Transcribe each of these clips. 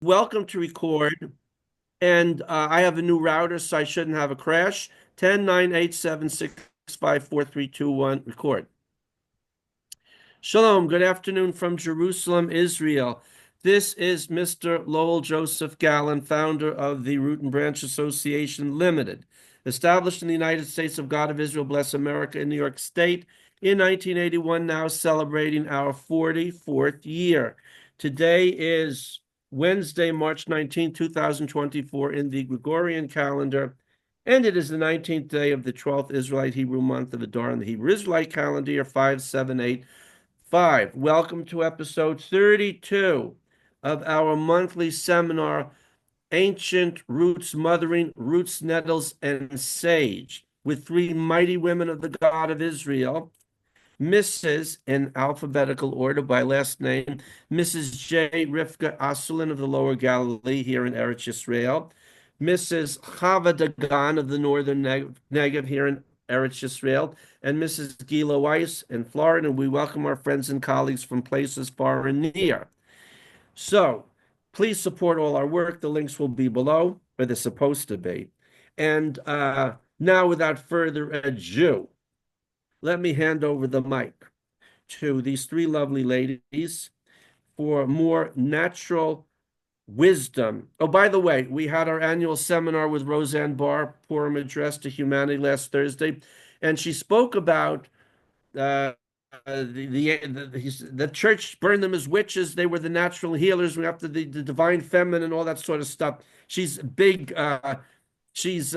Welcome to record. And I have a new router, so I shouldn't have a crash. 10 9 8 7 6 5 4 3 2 1. Record. Shalom. Good afternoon from Jerusalem, Israel. This is Mr. Lowell Joseph Gallen, founder of the Root and Branch Association Limited, established in the United States of God of Israel, bless America, in New York State in 1981, now celebrating our 44th year. Today is Wednesday, March 19, 2024, in the Gregorian calendar, and it is the 19th day of the 12th Israelite Hebrew month of Adar in the Hebrew Israelite calendar, year 578. Welcome to episode 32 of our monthly seminar, Ancient Roots Mothering, Roots, Nettles, and Sage, with three mighty women of the God of Israel. Mrs., in alphabetical order by last name, Mrs. J. Rivkah Asoulin of the Lower Galilee here in Eretz Yisrael, Mrs. Chava Dagan of the Northern Negev here in Eretz Yisrael, and Mrs. Gilla Weiss in Florida. And we welcome our friends and colleagues from places far and near. So please support all our work. The links will be below, or they're supposed to be. And now, without further ado, let me hand over the mic to these three lovely ladies for more natural wisdom. Oh, by the way, we had our annual seminar with Roseanne Barr, Purim Address to Humanity, last Thursday, and she spoke about the church burned them as witches. They were the natural healers. We have the divine feminine and all that sort of stuff. She's big. She's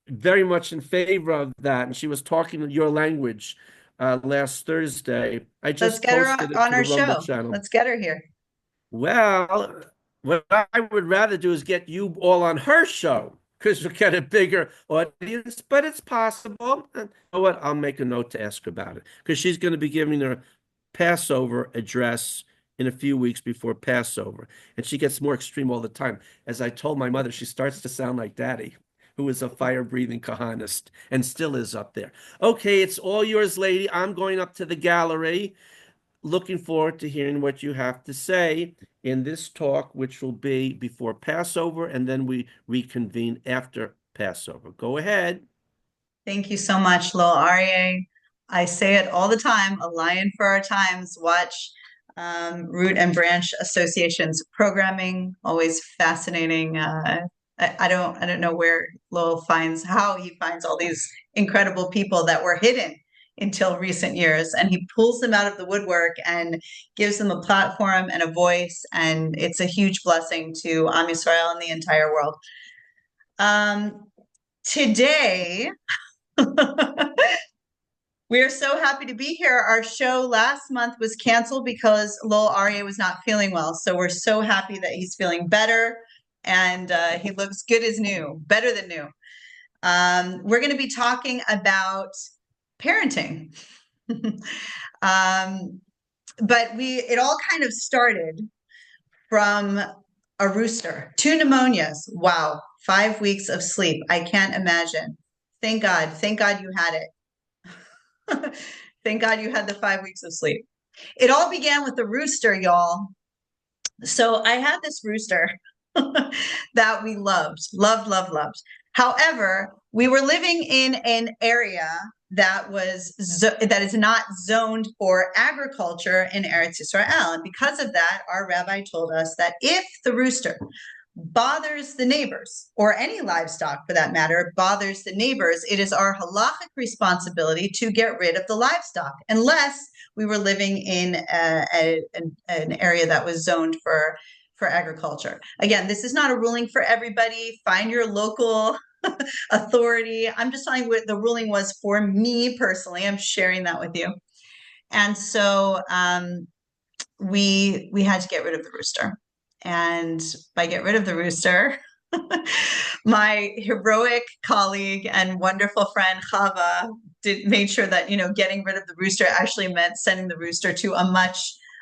very much in favor of that, and she was talking your language last Thursday. I Let's just get her posted it on to the our Rumble show. channel. Let's get her here. Well, what I would rather do is get you all on her show because we get a bigger audience, but it's possible. And you know what? I'll make a note to ask her about it because she's going to be giving her Passover address in a few weeks before Passover. And she gets more extreme all the time. As I told my mother, she starts to sound like Daddy, who is a fire-breathing Kahanist and still is up there. Okay, it's all yours, lady. I'm going up to the gallery. Looking forward to hearing what you have to say in this talk, which will be before Passover, and then we reconvene after Passover. Go ahead. Thank you so much, Lil Aryeh. I say it all the time, a lion for our times. Watch Root and Branch Association's programming, always fascinating. I don't know where Lil finds how he finds all these incredible people that were hidden until recent years, and he pulls them out of the woodwork and gives them a platform and a voice, and it's a huge blessing to Am Yisrael and the entire world. Today, we are so happy to be here. Our show last month was canceled because Lowell Aryeh was not feeling well. So we're so happy that he's feeling better, and he looks good as new, better than new. We're going to be talking about parenting. But it all kind of started from a rooster, two pneumonias. Wow, 5 weeks of sleep. I can't imagine. Thank God. Thank God you had it. Thank God you had the 5 weeks of sleep. It all began with the rooster, y'all. So I had this rooster that we loved. However, we were living in an area that is not zoned for agriculture in Eretz Israel, and because of that, our rabbi told us that if the rooster bothers the neighbors, or any livestock for that matter, bothers the neighbors, it is our halachic responsibility to get rid of the livestock, unless we were living in an area that was zoned for agriculture. Again, this is not a ruling for everybody. Find your local authority. I'm just telling you what the ruling was for me personally. I'm sharing that with you. And so we had to get rid of the rooster. And by get rid of the rooster, my heroic colleague and wonderful friend Chava made sure that, getting rid of the rooster actually meant sending the rooster to a much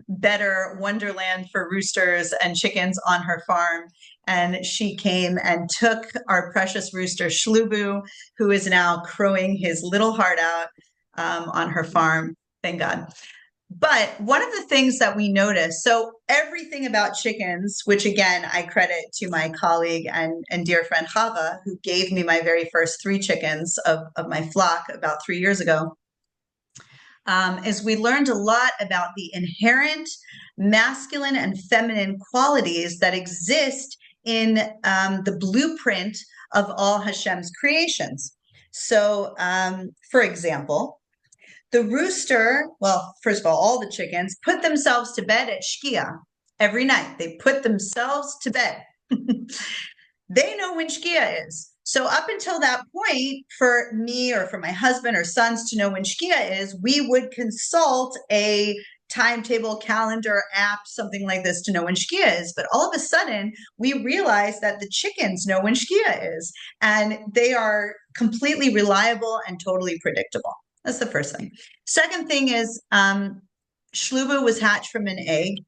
better wonderland for roosters and chickens on her farm. And she came and took our precious rooster Shlubu, who is now crowing his little heart out on her farm. Thank God. But one of the things that we noticed, so everything about chickens, which again I credit to my colleague and dear friend Chava, who gave me my very first three chickens of my flock about 3 years ago, is we learned a lot about the inherent masculine and feminine qualities that exist in the blueprint of all HaShem's creations. So, for example, the rooster, well, first of all the chickens put themselves to bed at Shkia every night. They put themselves to bed. They know when Shkia is. So up until that point, for me or for my husband or sons to know when Shkia is, we would consult a timetable, calendar, app, something like this to know when Shkia is. But all of a sudden, we realized that the chickens know when Shkia is, and they are completely reliable and totally predictable. That's the first thing. Second thing is, Shluba was hatched from an egg.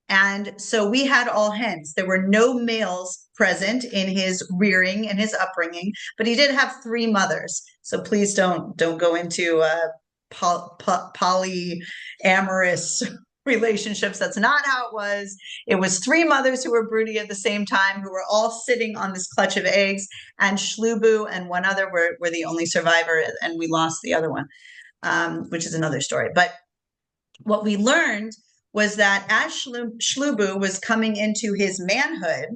And so we had all hens. There were no males present in his rearing and his upbringing, but he did have three mothers. So please don't go into polyamorous relationships. That's not how it was. It was three mothers who were broody at the same time, who were all sitting on this clutch of eggs. And Shlubu and one other were the only survivor, and we lost the other one, which is another story. But what we learned was that as Shlubu was coming into his manhood,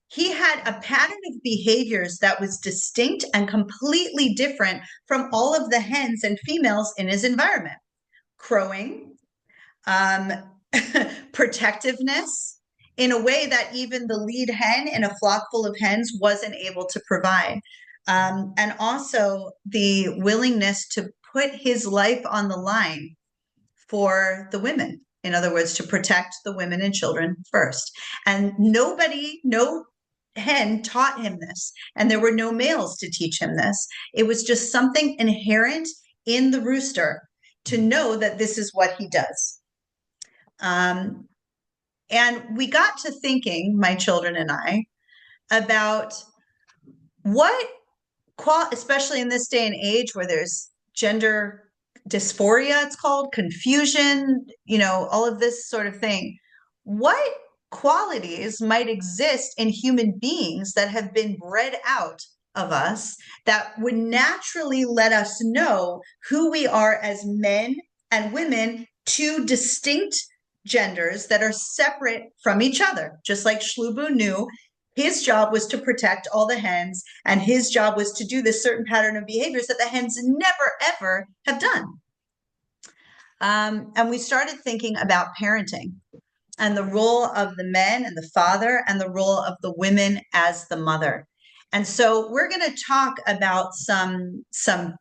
he had a pattern of behaviors that was distinct and completely different from all of the hens and females in his environment. Crowing, um, protectiveness, in a way that even the lead hen in a flock full of hens wasn't able to provide. And also the willingness to put his life on the line for the women. In other words, to protect the women and children first. And no hen taught him this. And there were no males to teach him this. It was just something inherent in the rooster to know that this is what he does. And we got to thinking, my children and I, about what, especially in this day and age where there's gender dysphoria, it's called, confusion, all of this sort of thing. What qualities might exist in human beings that have been bred out of us that would naturally let us know who we are as men and women, two distinct genders that are separate from each other, just like Shlubu knew his job was to protect all the hens, and his job was to do this certain pattern of behaviors that the hens never, ever have done. And we started thinking about parenting and the role of the men and the father and the role of the women as the mother. And so we're going to talk about some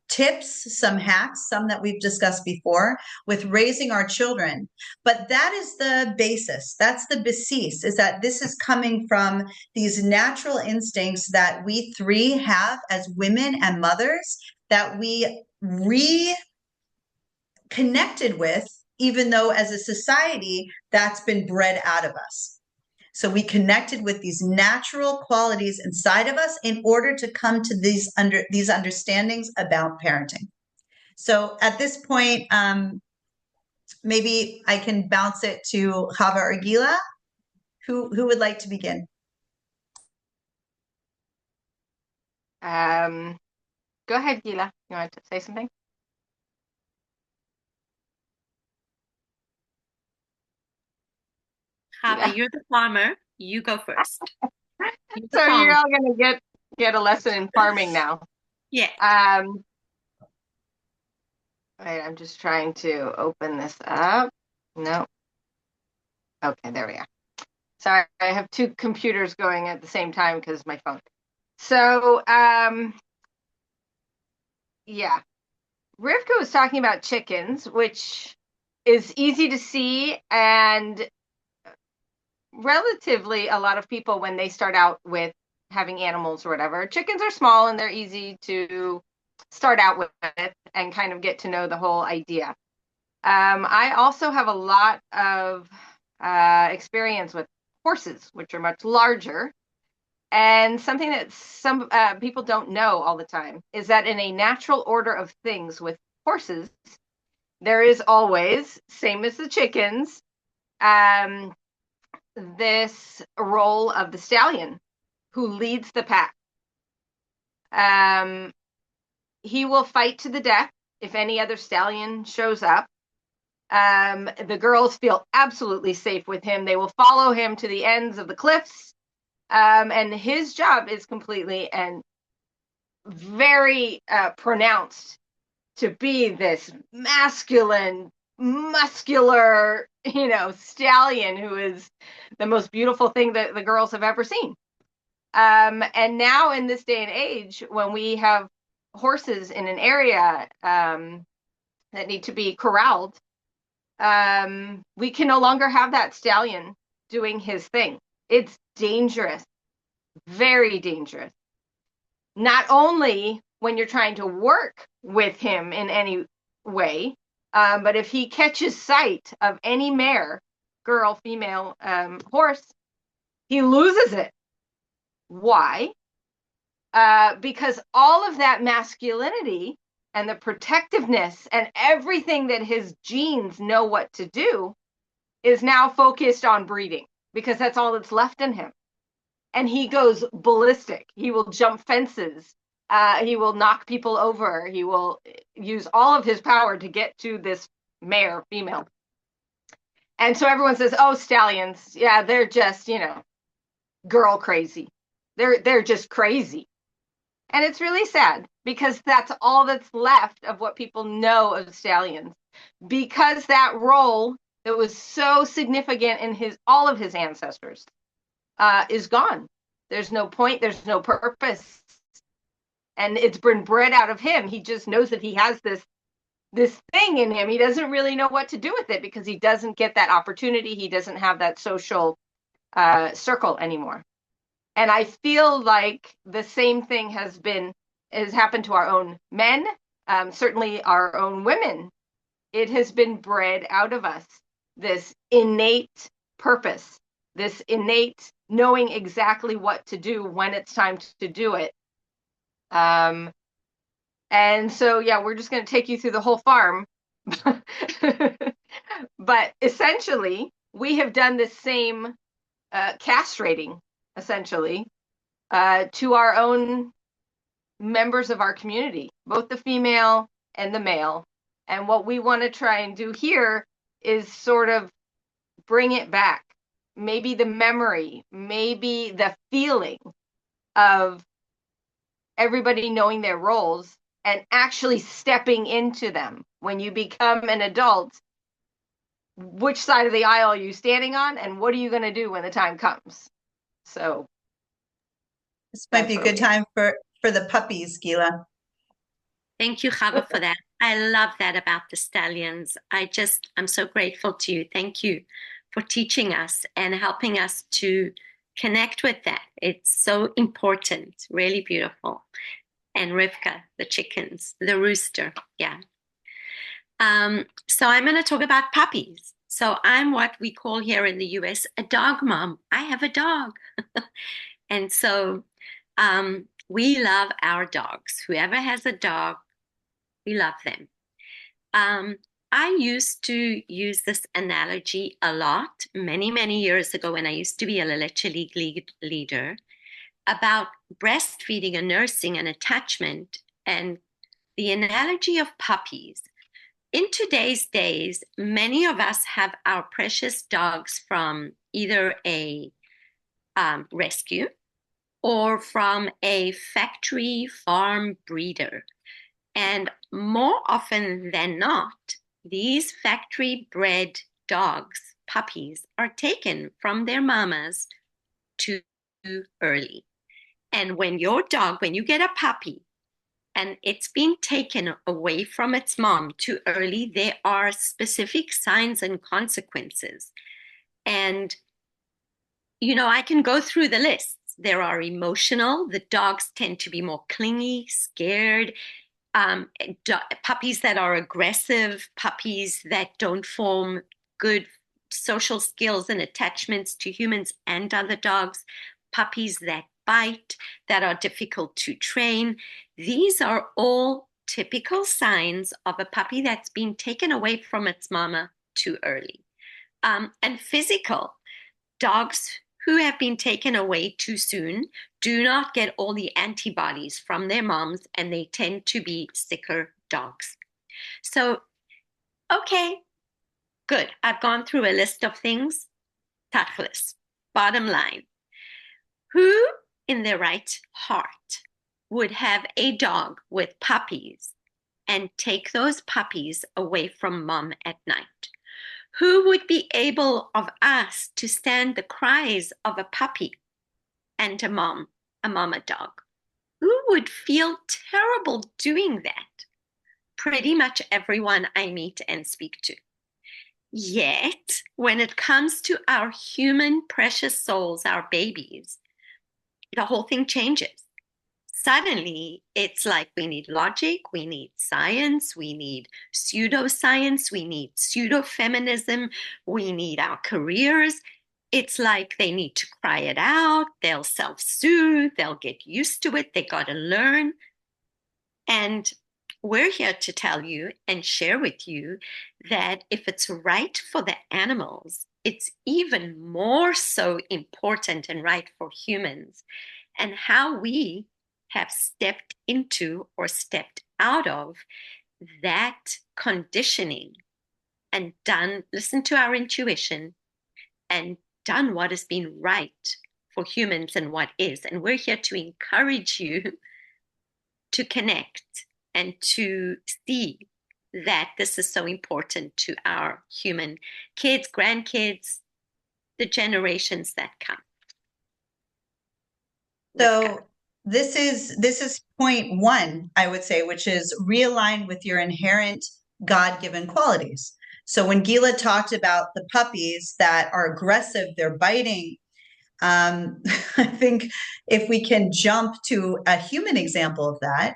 tips, some hacks, some that we've discussed before with raising our children. But that is the basis. That's the basis, is that this is coming from these natural instincts that we three have as women and mothers that we reconnected with, even though as a society that's been bred out of us. So we connected with these natural qualities inside of us in order to come to these understandings about parenting. So at this point, maybe I can bounce it to Chava or Gilla. Who would like to begin? Go ahead, Gilla. You want to say something? Chava, you're the farmer. You go first. So you're all gonna get a lesson in farming now. Yeah. Wait, I'm just trying to open this up. No. Okay, there we are. Sorry, I have two computers going at the same time because my phone. So, yeah. Rivkah was talking about chickens, which is easy to see, and relatively a lot of people, when they start out with having animals or whatever, chickens are small and they're easy to start out with and kind of get to know the whole idea. I also have a lot of experience with horses, which are much larger. And something that some people don't know all the time is that in a natural order of things with horses, there is always, same as the chickens, this role of the stallion who leads the pack. He will fight to the death if any other stallion shows up. The girls feel absolutely safe with him. They will follow him to the ends of the cliffs. And his job is completely and very pronounced to be this masculine, muscular, stallion who is the most beautiful thing that the girls have ever seen. And now in this day and age, when we have horses in an area that need to be corralled, we can no longer have that stallion doing his thing. It's dangerous, very dangerous. Not only when you're trying to work with him in any way, but if he catches sight of any mare, girl, female, horse, he loses it. Why? Because all of that masculinity and the protectiveness and everything that his genes know what to do is now focused on breeding, because that's all that's left in him. And he goes ballistic. He will jump fences. He will knock people over. He will use all of his power to get to this mare, female. And so everyone says, oh, stallions, yeah, they're just, girl crazy. They're just crazy. And it's really sad, because that's all that's left of what people know of stallions. Because that role that was so significant in all of his ancestors is gone. There's no point, there's no purpose. And it's been bred out of him. He just knows that he has this thing in him. He doesn't really know what to do with it, because he doesn't get that opportunity. He doesn't have that social circle anymore. And I feel like the same thing has happened to our own men, certainly our own women. It has been bred out of us, this innate purpose, this innate knowing exactly what to do when it's time to do it. And so, yeah, we're just going to take you through the whole farm. But essentially, we have done the same castrating, essentially, to our own members of our community, both the female and the male. And what we want to try and do here is sort of bring it back. Maybe the memory, maybe the feeling of everybody knowing their roles and actually stepping into them. When you become an adult, which side of the aisle are you standing on, and what are you going to do when the time comes? So this might be a good time for the puppies, Gilla. Thank you, Chava, for that. I love that about the stallions. I'm so grateful to you. Thank you for teaching us and helping us to connect with that. It's so important, really beautiful. And Rivkah, the chickens, the rooster, yeah. So I'm going to talk about puppies. So I'm what we call here in the US a dog mom. I have a dog. And so we love our dogs. Whoever has a dog, we love them. I used to use this analogy a lot many, many years ago when I used to be a Literature League leader about breastfeeding and nursing and attachment, and the analogy of puppies. In today's days, many of us have our precious dogs from either a rescue or from a factory farm breeder. And more often than not, these factory bred dogs, puppies, are taken from their mamas too early. And when you get a puppy and it's being taken away from its mom too early, there are specific signs and consequences. And, I can go through the lists. There are emotional. The dogs tend to be more clingy, scared. Puppies that are aggressive, puppies that don't form good social skills and attachments to humans and other dogs, puppies that bite, that are difficult to train. These are all typical signs of a puppy that's been taken away from its mama too early. And physical, dogs who have been taken away too soon do not get all the antibodies from their moms, and they tend to be sicker dogs. So, okay, good. I've gone through a list of things. Tachlis, bottom line. Who in their right heart would have a dog with puppies and take those puppies away from mom at night? Who would be able of us to stand the cries of a puppy and a mama dog? Who would feel terrible doing that? Pretty much everyone I meet and speak to. Yet, when it comes to our human precious souls, our babies, the whole thing changes. Suddenly, it's like we need logic, we need science, we need pseudoscience, we need pseudo-feminism, we need our careers. It's like they need to cry it out, they'll self-soothe, they'll get used to it, they got to learn. And we're here to tell you and share with you that if it's right for the animals, it's even more so important and right for humans. And how we have stepped into or stepped out of that conditioning and listened to our intuition and done what has been right for humans and what is. And we're here to encourage you to connect and to see that this is so important to our human kids, grandkids, the generations that come. So this is point one, I would say, which is realign with your inherent God-given qualities. So when Gilla talked about the puppies that are aggressive, they're biting, I think if we can jump to a human example of that,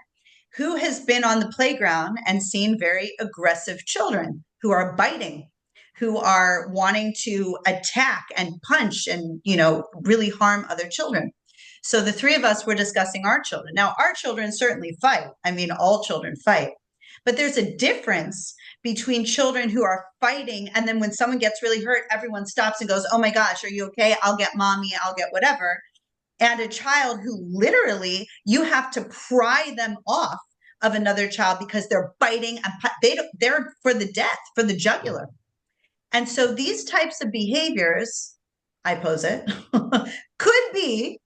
who has been on the playground and seen very aggressive children who are biting, who are wanting to attack and punch and, really harm other children? So the three of us were discussing our children. Now, our children certainly fight. I mean, all children fight. But there's a difference between children who are fighting, and then when someone gets really hurt, everyone stops and goes, oh my gosh, are you okay? I'll get mommy, I'll get whatever. And a child who literally you have to pry them off of another child because they're biting and they're for the death, for the jugular. And so these types of behaviors, I pose it, could be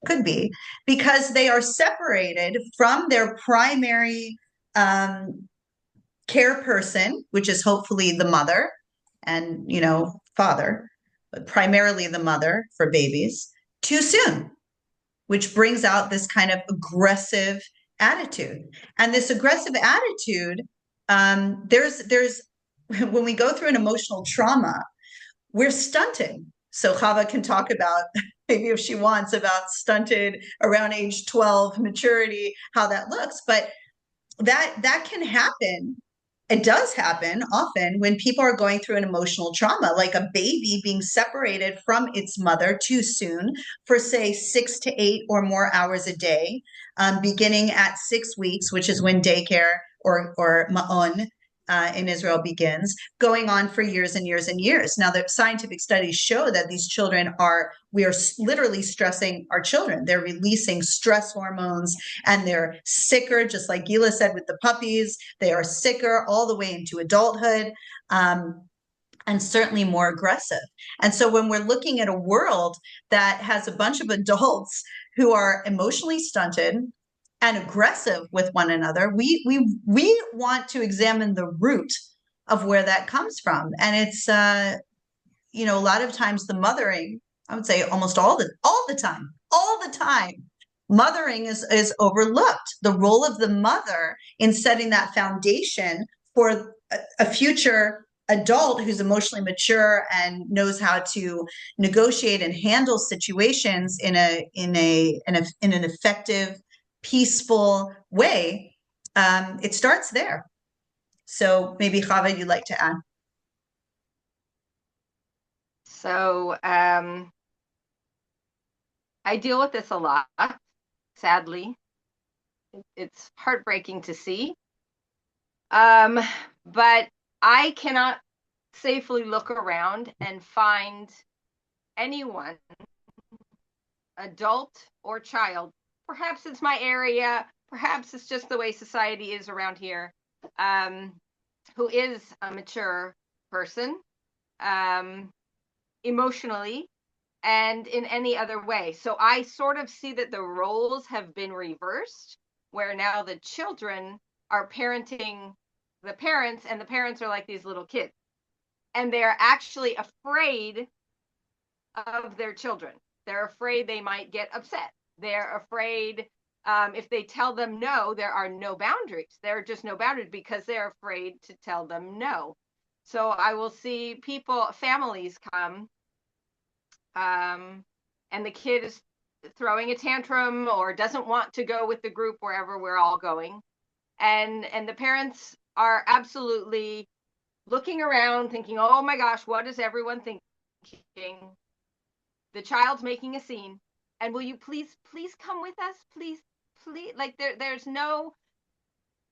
because they are separated from their primary care person, which is hopefully the mother and, father, but primarily the mother for babies, too soon, which brings out this kind of aggressive attitude. And this aggressive attitude, there's when we go through an emotional trauma, we're stunted. So Chava can talk about, maybe if she wants, about stunted around age 12, maturity, how that looks. But that can happen. It does happen often when people are going through an emotional trauma, like a baby being separated from its mother too soon for, say, 6 to 8 or more hours a day, beginning at 6 weeks, which is when daycare or ma'on in Israel begins, going on for years and years and years. Now, the scientific studies show that these children we are literally stressing our children. They're releasing stress hormones and they're sicker, just like Gila said with the puppies. They are sicker all the way into adulthood. And certainly more aggressive. And so when we're looking at a world that has a bunch of adults who are emotionally stunted and aggressive with one another, we want to examine the root of where that comes from. And it's a lot of times the mothering, I would say almost all the time, mothering is overlooked. The role of the mother in setting that foundation for a future adult who's emotionally mature and knows how to negotiate and handle situations in an effective, peaceful way. It starts there. So maybe Chava, you'd like to add. So I deal with this a lot, sadly. It's heartbreaking to see. But I cannot safely look around and find anyone, adult or child. Perhaps it's my area. Perhaps it's just the way society is around here, who is a mature person, emotionally and in any other way. So I sort of see that the roles have been reversed, where now the children are parenting the parents, and the parents are like these little kids. And they're actually afraid of their children. They're afraid they might get upset. They're afraid if they tell them no, there are no boundaries. There are just no boundaries because they're afraid to tell them no. So I will see people, families come, and the kid is throwing a tantrum or doesn't want to go with the group wherever we're all going. And the parents are absolutely looking around thinking, oh my gosh, what is everyone thinking? The child's making a scene. And will you please come with us? Please. Like there's no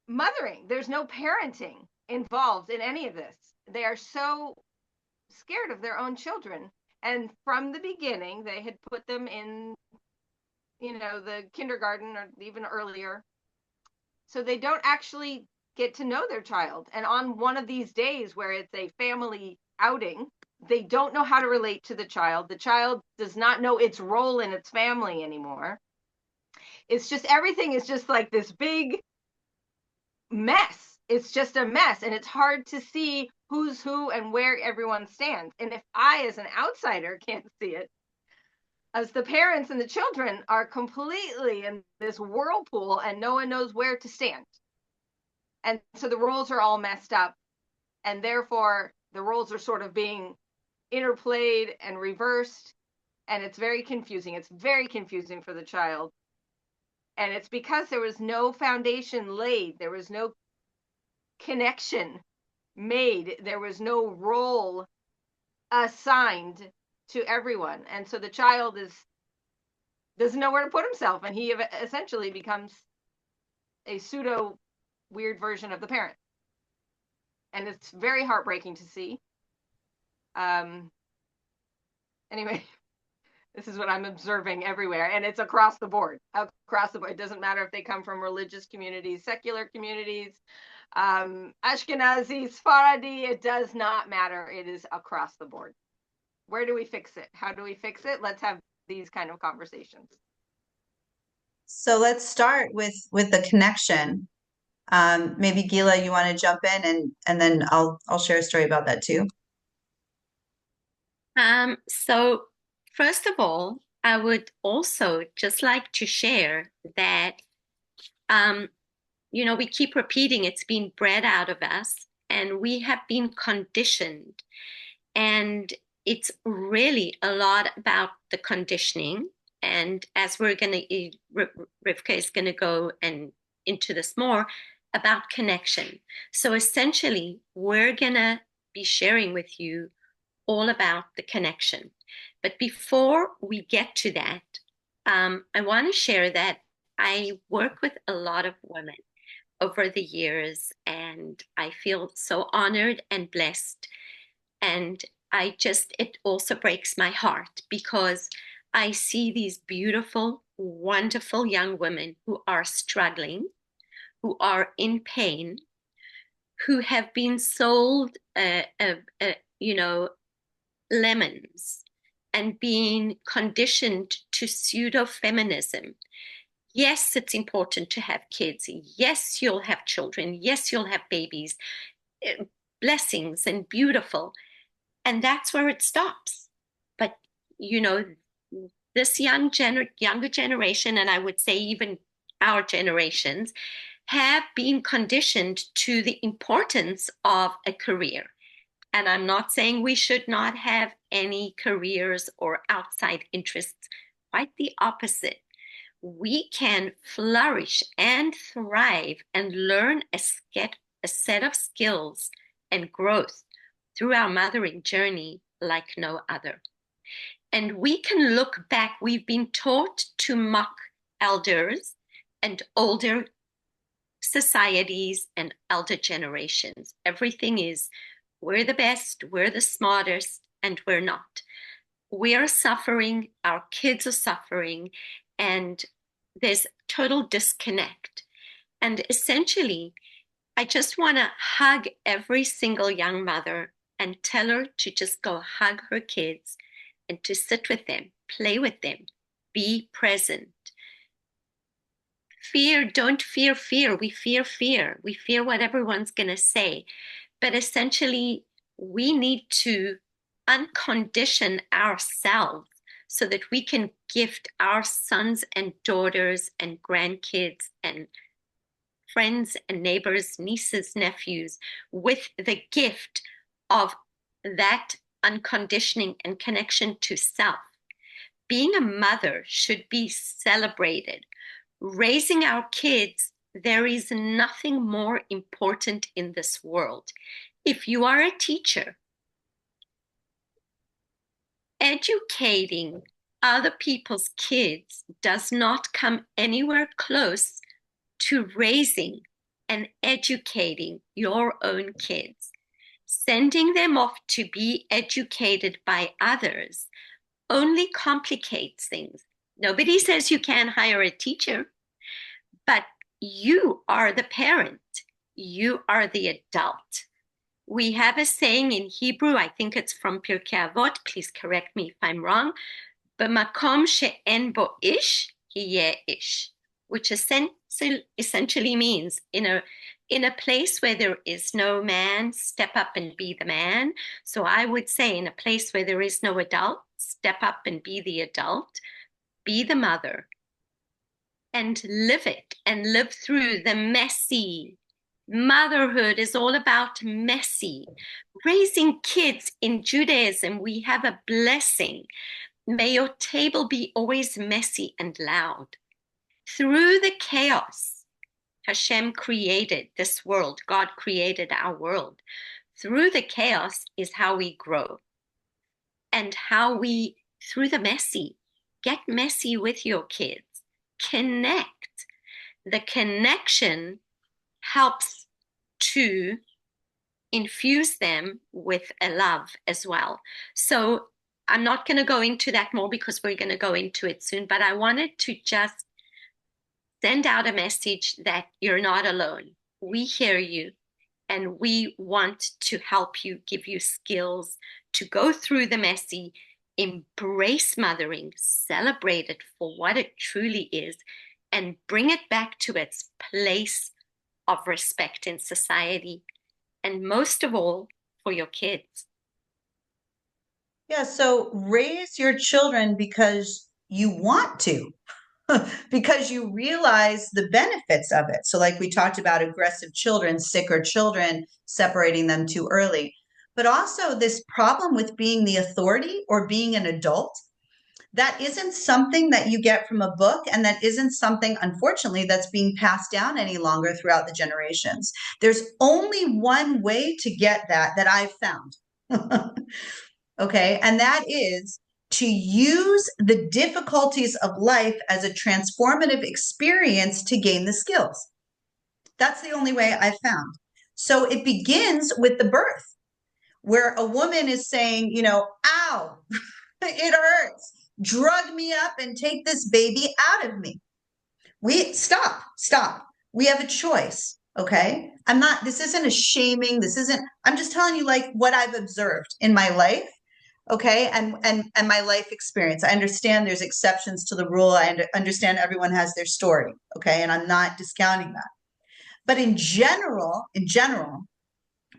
mothering. There's no parenting involved in any of this. They are so scared of their own children. And from the beginning, they had put them in, the kindergarten or even earlier. So they don't actually get to know their child. And on one of these days where it's a family outing, they don't know how to relate to the child. The child does not know its role in its family anymore. It's just, everything is just like this big mess. It's just a mess. And it's hard to see who's who and where everyone stands. And if I, as an outsider, can't see it, as the parents and the children are completely in this whirlpool and no one knows where to stand. And so the roles are all messed up. And therefore, the roles are sort of being interplayed and reversed. And it's very confusing. It's very confusing for the child. And it's because there was no foundation laid. There was no connection made. There was no role assigned to everyone. And so the child doesn't know where to put himself. And he essentially becomes a pseudo weird version of the parent. And it's very heartbreaking to see. Anyway, this is what I'm observing everywhere. And it's across the board. Across the board. It doesn't matter if they come from religious communities, secular communities, Ashkenazi, Sephardi. It does not matter. It is across the board. Where do we fix it? How do we fix it? Let's have these kind of conversations. So let's start with the connection. Maybe Gilla, you want to jump in and then I'll share a story about that too. So first of all, I would also just like to share that, we keep repeating it's been bred out of us and we have been conditioned. And it's really a lot about the conditioning. And as Rivkah is going to go into this more about connection. So essentially, we're going to be sharing with you all about the connection. But before we get to that, I want to share that I work with a lot of women over the years, and I feel so honored and blessed. And it also breaks my heart because I see these beautiful, wonderful young women who are struggling, who are in pain, who have been sold, lemons and being conditioned to pseudo-feminism. Yes, it's important to have kids. Yes, you'll have children. Yes, you'll have babies. Blessings and beautiful. And that's where it stops. But, this younger generation, and I would say even our generations, have been conditioned to the importance of a career. And I'm not saying we should not have any careers or outside interests. Quite the opposite. We can flourish and thrive and learn a set of skills and growth through our mothering journey like no other. And we can look back. We've been taught to mock elders and older societies and elder generations. Everything is, we're the best, we're the smartest, and we're not. We are suffering, our kids are suffering, and there's total disconnect. And essentially, I just want to hug every single young mother and tell her to just go hug her kids and to sit with them, play with them, be present. Fear, don't fear fear. We fear fear. We fear what everyone's going to say. But essentially, we need to uncondition ourselves so that we can gift our sons and daughters and grandkids and friends and neighbors, nieces, nephews, with the gift of that unconditioning and connection to self. Being a mother should be celebrated. Raising our kids, there is nothing more important in this world. If you are a teacher, educating other people's kids does not come anywhere close to raising and educating your own kids. Sending them off to be educated by others only complicates things. Nobody says you can't hire a teacher, but you are the parent. You are the adult. We have a saying in Hebrew, I think it's from Pirkei Avot, please correct me if I'm wrong, "B'makom she'en bo ish, yeh ish," which essentially means in a place where there is no man, step up and be the man. So I would say in a place where there is no adult, step up and be the adult, be the mother, and live it and live through the messy. Motherhood is all about messy. Raising kids in Judaism, we have a blessing. May your table be always messy and loud. Through the chaos, Hashem created this world. God created our world. Through the chaos is how we grow. And how we, through the messy, get messy with your kids. Connect. The connection helps to infuse them with a love as well. So I'm not going to go into that more because we're going to go into it soon, but I wanted to just send out a message that you're not alone. We hear you, and we want to help you, give you skills to go through the messy, embrace mothering, celebrate it for what it truly is, and bring it back to its place of respect in society, and most of all, for your kids. Yeah, so raise your children because you want to, because you realize the benefits of it. So like we talked about aggressive children, sicker children, separating them too early, but also this problem with being the authority or being an adult. That isn't something that you get from a book, and that isn't something, unfortunately, that's being passed down any longer throughout the generations. There's only one way to get that I've found. Okay, and that is to use the difficulties of life as a transformative experience to gain the skills. That's the only way I've found. So it begins with the birth, where a woman is saying, ow, it hurts. Drug me up and take this baby out of me. Stop. We have a choice. Okay. This isn't a shaming. I'm just telling you like what I've observed in my life. Okay. And my life experience. I understand there's exceptions to the rule. I understand everyone has their story. Okay. And I'm not discounting that. But in general,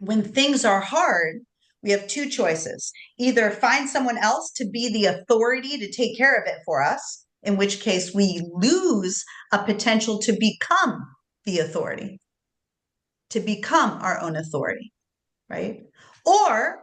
when things are hard, we have two choices. Either find someone else to be the authority to take care of it for us, in which case we lose a potential to become the authority, to become our own authority, right? Or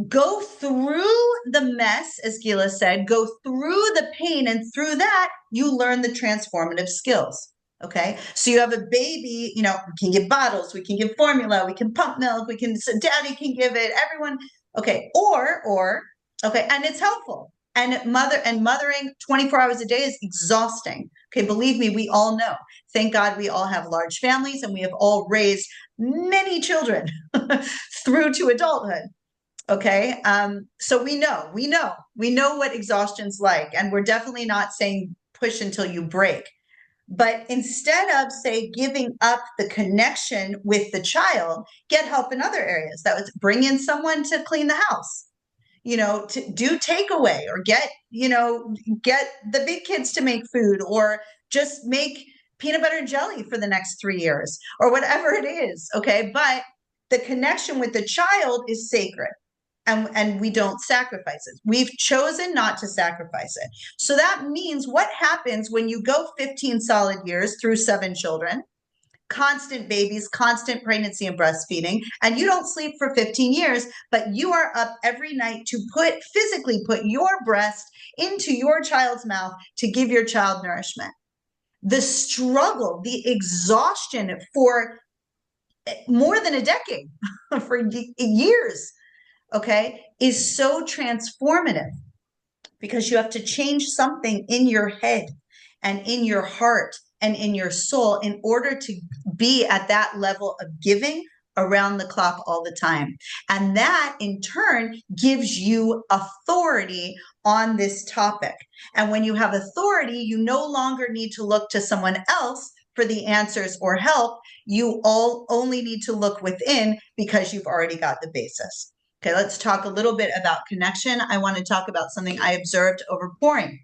go through the mess, as Gilla said, go through the pain, and through that, you learn the transformative skills. Okay, so you have a baby, we can give bottles, we can give formula, we can pump milk, daddy can give it, everyone. Okay, or, okay, and it's helpful. And mothering 24 hours a day is exhausting. Okay, believe me, we all know. Thank God we all have large families and we have all raised many children through to adulthood. Okay, so we know what exhaustion's like, and we're definitely not saying push until you break. But instead of, say, giving up the connection with the child, get help in other areas. That was bring in someone to clean the house, to do takeaway, or get the big kids to make food, or just make peanut butter and jelly for the next 3 years, or whatever it is. Okay. But the connection with the child is sacred. And we don't sacrifice it. We've chosen not to sacrifice it. So that means what happens when you go 15 solid years through 7 children, constant babies, constant pregnancy and breastfeeding, and you don't sleep for 15 years, but you are up every night to physically put your breast into your child's mouth to give your child nourishment. The struggle, the exhaustion for more than a decade, for years, okay, is so transformative, because you have to change something in your head and in your heart and in your soul in order to be at that level of giving around the clock all the time. And that in turn gives you authority on this topic. And when you have authority, you no longer need to look to someone else for the answers or help. You only need to look within, because you've already got the basis. Okay, let's talk a little bit about connection. I want to talk about something I observed over pouring.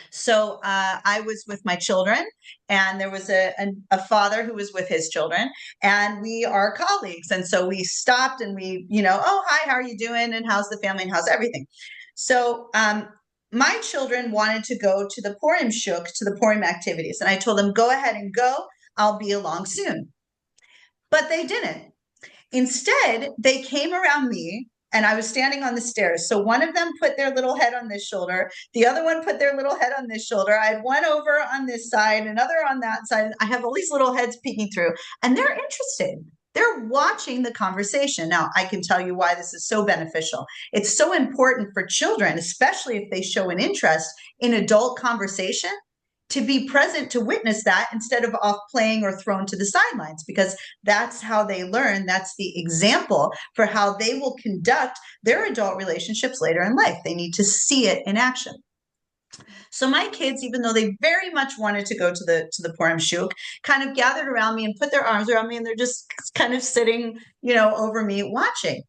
So I was with my children, and there was a father who was with his children, and we are colleagues. And so we stopped and we, oh, hi, how are you doing? And how's the family and how's everything? So my children wanted to go to the Purim shuk, to the Purim activities. And I told them, go ahead and go. I'll be along soon. But they didn't. Instead, they came around me, and I was standing on the stairs. So one of them put their little head on this shoulder. The other one put their little head on this shoulder. I had one over on this side, another on that side. I have all these little heads peeking through, and they're interested. They're watching the conversation. Now, I can tell you why this is so beneficial. It's so important for children, especially if they show an interest in adult conversation, to be present to witness that instead of off playing or thrown to the sidelines, because that's how they learn. That's the example for how they will conduct their adult relationships later in life. They need to see it in action. So my kids, even though they very much wanted to go to the Purim shuk, kind of gathered around me and put their arms around me, and they're just kind of sitting, over me watching.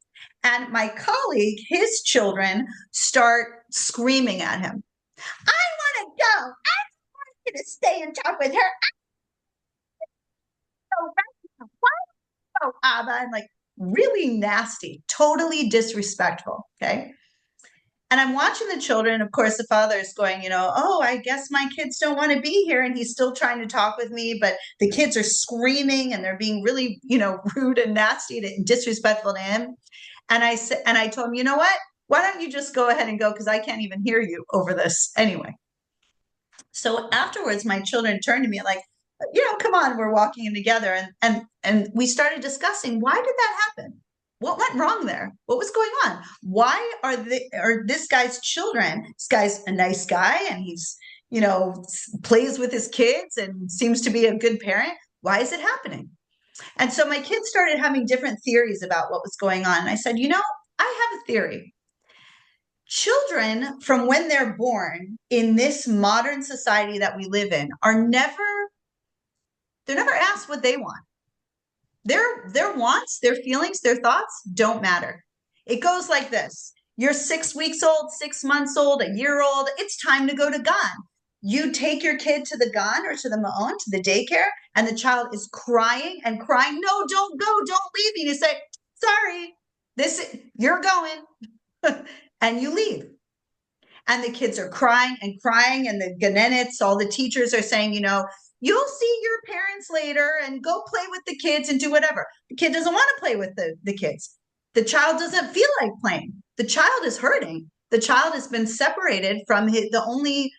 And my colleague, his children start screaming at him, I want to go. To stay and talk with her. Oh, Abba, and like really nasty, totally disrespectful. Okay. And I'm watching the children. Of course, the father is going, oh, I guess my kids don't want to be here. And he's still trying to talk with me, but the kids are screaming and they're being really, rude and nasty and disrespectful to him. And I said, and I told him, you know what? Why don't you just go ahead and go? Because I can't even hear you over this anyway. So afterwards, my children turned to me like, come on, we're walking in together. And we started discussing, why did that happen? What went wrong there? What was going on? Why are this guy's children? This guy's a nice guy, and he's, plays with his kids and seems to be a good parent. Why is it happening? And so my kids started having different theories about what was going on. And I said, I have a theory. Children, from when they're born in this modern society that we live in, they're never asked what they want. Their wants, their feelings, their thoughts don't matter. It goes like this. You're 6 weeks old, 6 months old, a year old. It's time to go to Gan. You take your kid to the Gan or to the Ma'on, to the daycare, and the child is crying and crying. No, don't go. Don't leave me. You say, sorry, you're going. And you leave. And the kids are crying and crying, and the ganenets, all the teachers are saying, you'll see your parents later, and go play with the kids and do whatever. The kid doesn't want to play with the kids. The child doesn't feel like playing. The child is hurting. The child has been separated from the only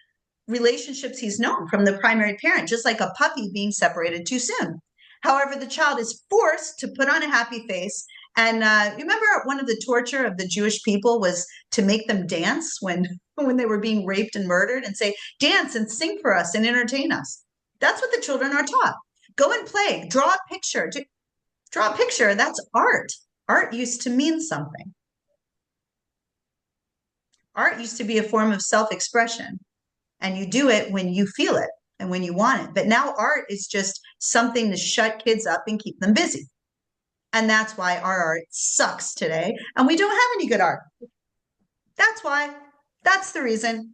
relationships he's known, from the primary parent, just like a puppy being separated too soon. However, the child is forced to put on a happy face And you remember one of the torture of the Jewish people was to make them dance when they were being raped and murdered, and say, dance and sing for us and entertain us. That's what the children are taught. Go and play, draw a picture. Draw a picture, that's art. Art used to mean something. Art used to be a form of self-expression, and you do it when you feel it and when you want it. But now art is just something to shut kids up and keep them busy. And that's why our art sucks today. And we don't have any good art. That's why. That's the reason.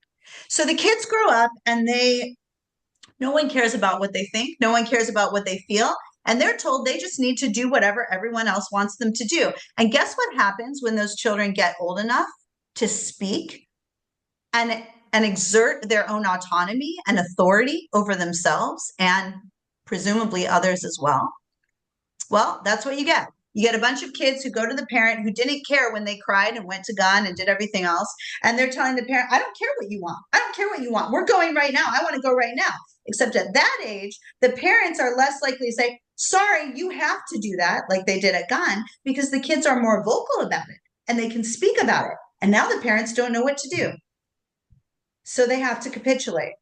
So the kids grow up and no one cares about what they think. No one cares about what they feel. And they're told they just need to do whatever everyone else wants them to do. And guess what happens when those children get old enough to speak and exert their own autonomy and authority over themselves and presumably others as well? Well, that's what you get. You get a bunch of kids who go to the parent who didn't care when they cried and went to gun and did everything else. And they're telling the parent, I don't care what you want. I don't care what you want. We're going right now. I want to go right now. Except at that age, the parents are less likely to say, sorry, you have to do that, like they did at gun, because the kids are more vocal about it and they can speak about it. And now the parents don't know what to do. So they have to capitulate.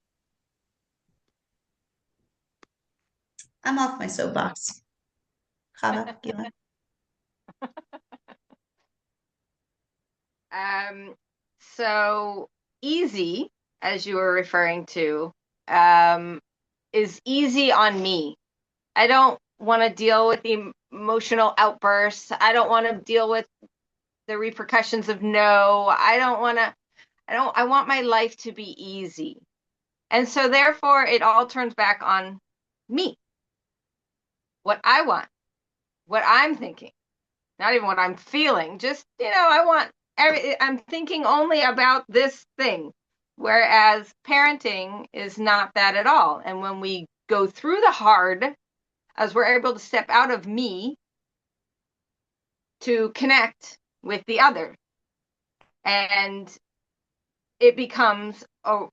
I'm off my soapbox. Chava, Gilla. So easy, as you were referring to, is easy on me. I don't want to deal with the emotional outbursts. I don't want to deal with the repercussions of no. I want my life to be easy. And so therefore it all turns back on me. What I want, what I'm thinking, not even what I'm feeling, just, I'm thinking only about this thing. Whereas parenting is not that at all. And when we go through the hard, as we're able to step out of me to connect with the other, and it becomes a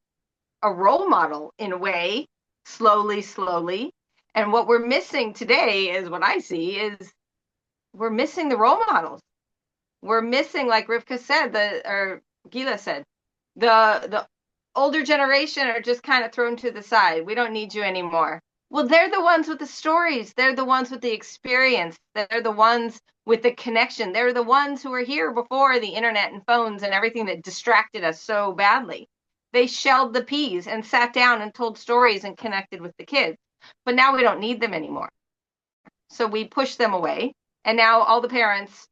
role model in a way, slowly. And what we're missing today is what I see is we're missing the role models. We're missing, like Rivkah said, or Gilla said, the older generation are just kind of thrown to the side. We don't need you anymore. Well, they're the ones with the stories. They're the ones with the experience. They're the ones with the connection. They're the ones who were here before the internet and phones and everything that distracted us so badly. They shelled the peas and sat down and told stories and connected with the kids. But now we don't need them anymore. So we push them away. And now all the parents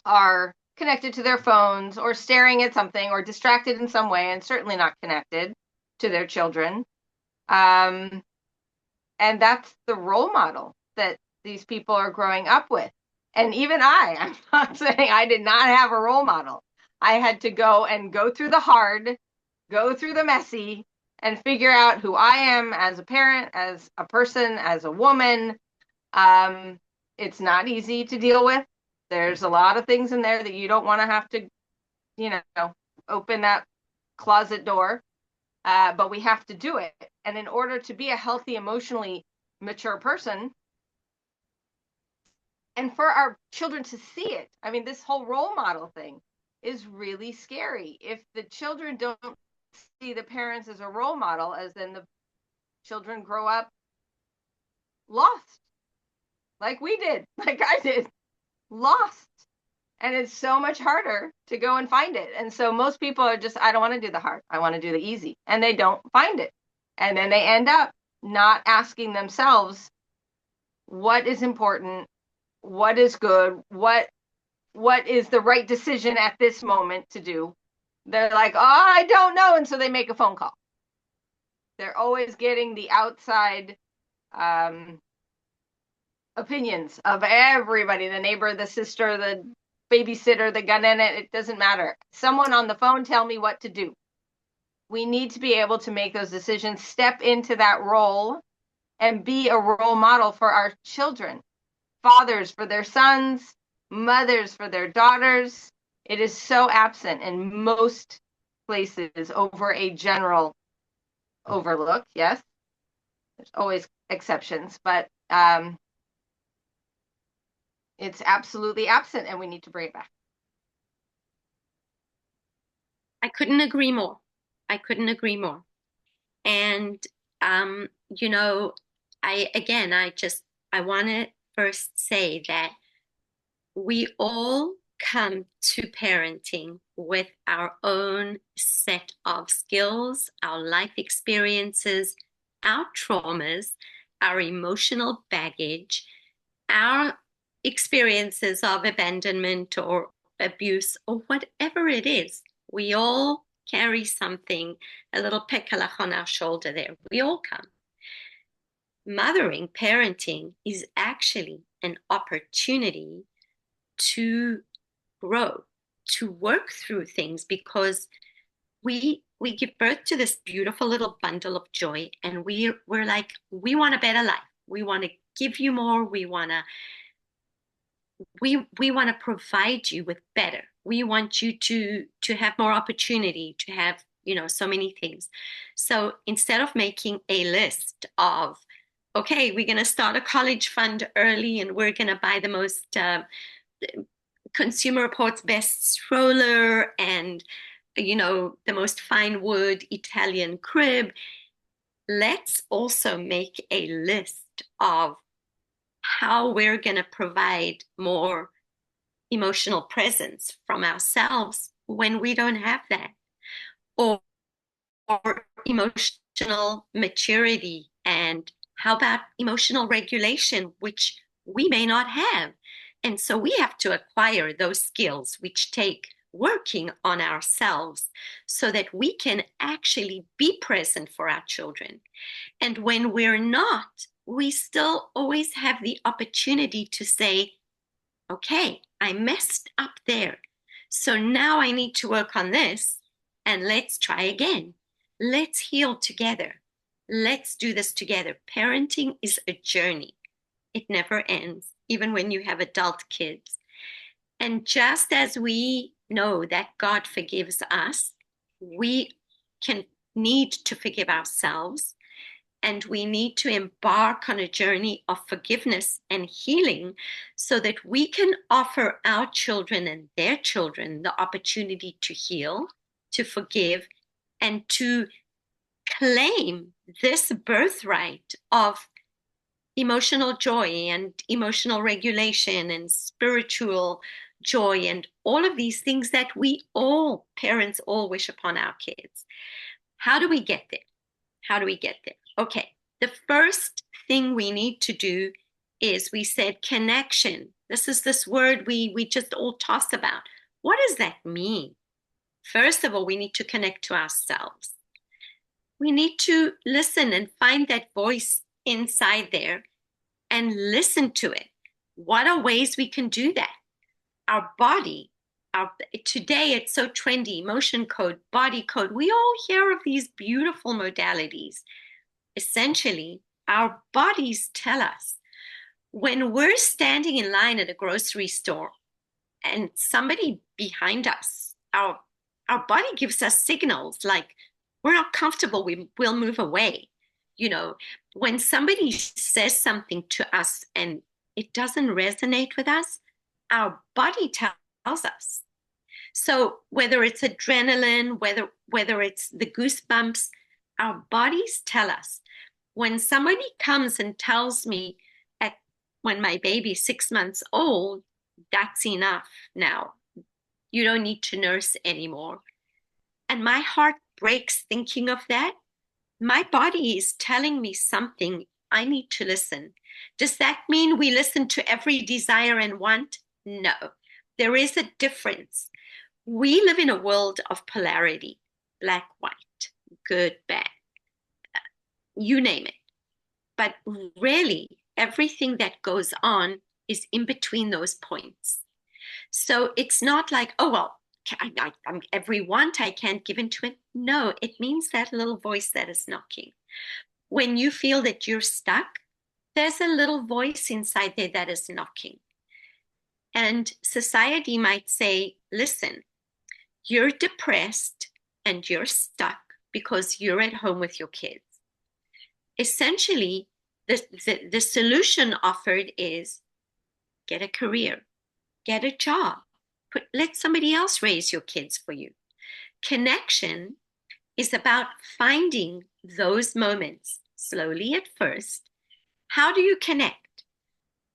are connected to their phones or staring at something or distracted in some way and certainly not connected to their children. And that's the role model that these people are growing up with. And even I'm not saying I did not have a role model. I had to go through the hard, go through the messy, and figure out who I am as a parent, as a person, as a woman. It's not easy to deal with. There's a lot of things in there that you don't want to have to, open that closet door. But we have to do it. And in order to be a healthy, emotionally mature person, and for our children to see it, I mean, this whole role model thing is really scary. If the children don't see the parents as a role model, as then the children grow up lost, like we did, like I did, lost. And it's so much harder to go and find it. And so most people are just, I don't want to do the hard. I want to do the easy. And they don't find it. And then they end up not asking themselves what is important, what is good, what is the right decision at this moment to do. They're like, oh, I don't know. And so they make a phone call. They're always getting the outside opinions of everybody, the neighbor, the sister, the babysitter, the ganene, it doesn't matter. Someone on the phone tell me what to do. We need to be able to make those decisions, step into that role, and be a role model for our children. Fathers for their sons, mothers for their daughters. It is so absent in most places over a general overlook. Yes, there's always exceptions, but it's absolutely absent and we need to bring it back. I couldn't agree more. I couldn't agree more. And, you know, I want to first say that we all come to parenting with our own set of skills, our life experiences, our traumas, our emotional baggage, our experiences of abandonment or abuse or whatever it is. We all carry something, a little pekalach on our shoulder there. We all come. Mothering, parenting is actually an opportunity to grow, to work through things, because we give birth to this beautiful little bundle of joy, and we're like, we want a better life. We want to give you more. We want to provide you with better. We want you to have more opportunity, to have, you know, so many things. So instead of making a list of, okay, we're going to start a college fund early and we're going to buy the most Consumer Reports best stroller and, you know, the most fine wood Italian crib, let's also make a list of how we're going to provide more emotional presence from ourselves when we don't have that, or emotional maturity, and how about emotional regulation, which we may not have. And so we have to acquire those skills, which take working on ourselves so that we can actually be present for our children. And when we're not, we still always have the opportunity to say, okay, I messed up there. So now I need to work on this, and let's try again. Let's heal together. Let's do this together. Parenting is a journey. It never ends, even when you have adult kids. And just as we know that God forgives us, we can need to forgive ourselves, and we need to embark on a journey of forgiveness and healing so that we can offer our children and their children the opportunity to heal, to forgive, and to claim this birthright of emotional joy and emotional regulation and spiritual joy and all of these things that we all, parents, all wish upon our kids. How do we get there? How do we get there? Okay, the first thing we need to do is, we said, connection. This is this word we just all toss about. What does that mean? First of all, we need to connect to ourselves. We need to listen and find that voice inside there and listen to it. What are ways we can do that? Our body, today it's so trendy, emotion code, body code. We all hear of these beautiful modalities. Essentially, our bodies tell us when we're standing in line at a grocery store and somebody behind us, our body gives us signals like we're not comfortable, we'll move away. You know, when somebody says something to us and it doesn't resonate with us, our body tells us. So whether it's adrenaline, whether it's the goosebumps, our bodies tell us. When somebody comes and tells me when my baby's 6 months old, that's enough now. You don't need to nurse anymore. And my heart breaks thinking of that. My body is telling me something. I need to listen. Does that mean we listen to every desire and want? No. There is a difference. We live in a world of polarity, black, white, good, bad, you name it. But really, everything that goes on is in between those points. So it's not like, oh, well, I'm every want I can't give into it. No, it means that little voice that is knocking. When you feel that you're stuck, there's a little voice inside there that is knocking. And society might say, listen, you're depressed and you're stuck because you're at home with your kids. Essentially, the solution offered is get a career, get a job, let somebody else raise your kids for you. Connection is about finding those moments slowly at first. How do you connect?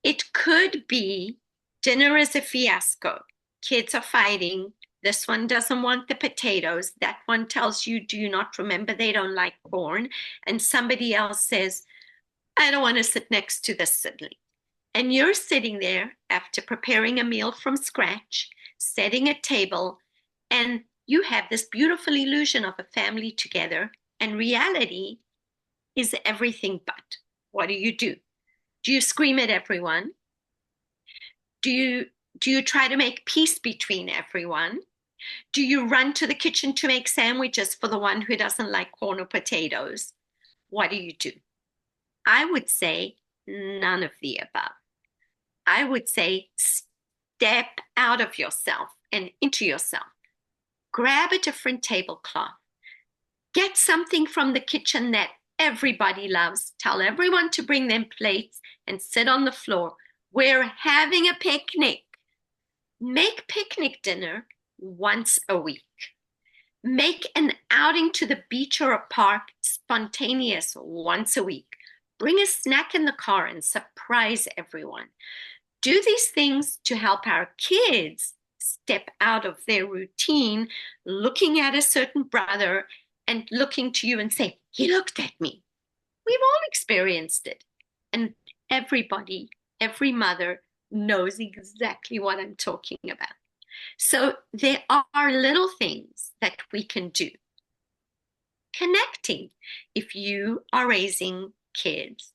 It could be dinner is a fiasco. Kids are fighting. This one doesn't want the potatoes. That one tells you, do you not remember they don't like corn? And somebody else says, I don't want to sit next to this sibling. And you're sitting there after preparing a meal from scratch, setting a table, and you have this beautiful illusion of a family together, and reality is everything but. What do? Do you scream at everyone? Do you try to make peace between everyone? Do you run to the kitchen to make sandwiches for the one who doesn't like corn or potatoes? What do? I would say none of the above. I would say step out of yourself and into yourself. Grab a different tablecloth. Get something from the kitchen that everybody loves. Tell everyone to bring them plates and sit on the floor. We're having a picnic. Make picnic dinner once a week. Make an outing to the beach or a park spontaneous once a week. Bring a snack in the car and surprise everyone. Do these things to help our kids step out of their routine, looking at a certain brother and looking to you and say, he looked at me. We've all experienced it. And everybody, every mother knows exactly what I'm talking about. So there are little things that we can do. Connecting. If you are raising kids,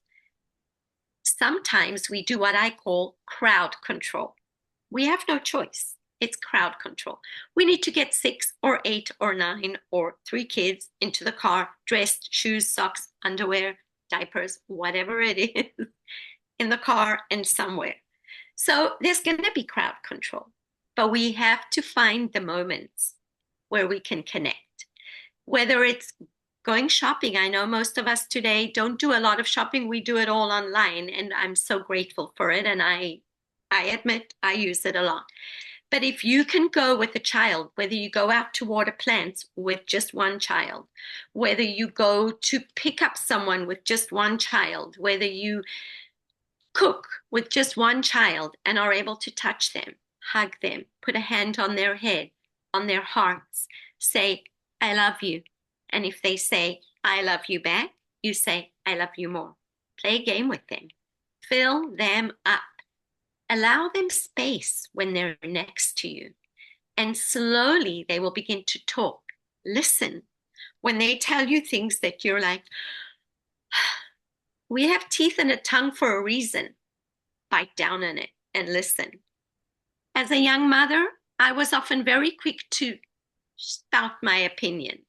sometimes we do what I call crowd control. We have no choice. It's crowd control. We need to get 6 or 8 or 9 or 3 kids into the car, dressed, shoes, socks, underwear, diapers, whatever it is, in the car and somewhere. So there's going to be crowd control, but we have to find the moments where we can connect. Whether it's going shopping. I know most of us today don't do a lot of shopping. We do it all online, and I'm so grateful for it. And I admit I use it a lot. But if you can go with a child, whether you go out to water plants with just one child, whether you go to pick up someone with just one child, whether you cook with just one child and are able to touch them, hug them, put a hand on their head, on their hearts, say, I love you. And if they say, I love you back, you say, I love you more. Play a game with them. Fill them up. Allow them space when they're next to you. And slowly they will begin to talk. Listen. When they tell you things that you're like, we have teeth and a tongue for a reason. Bite down on it and listen. As a young mother, I was often very quick to spout my opinion.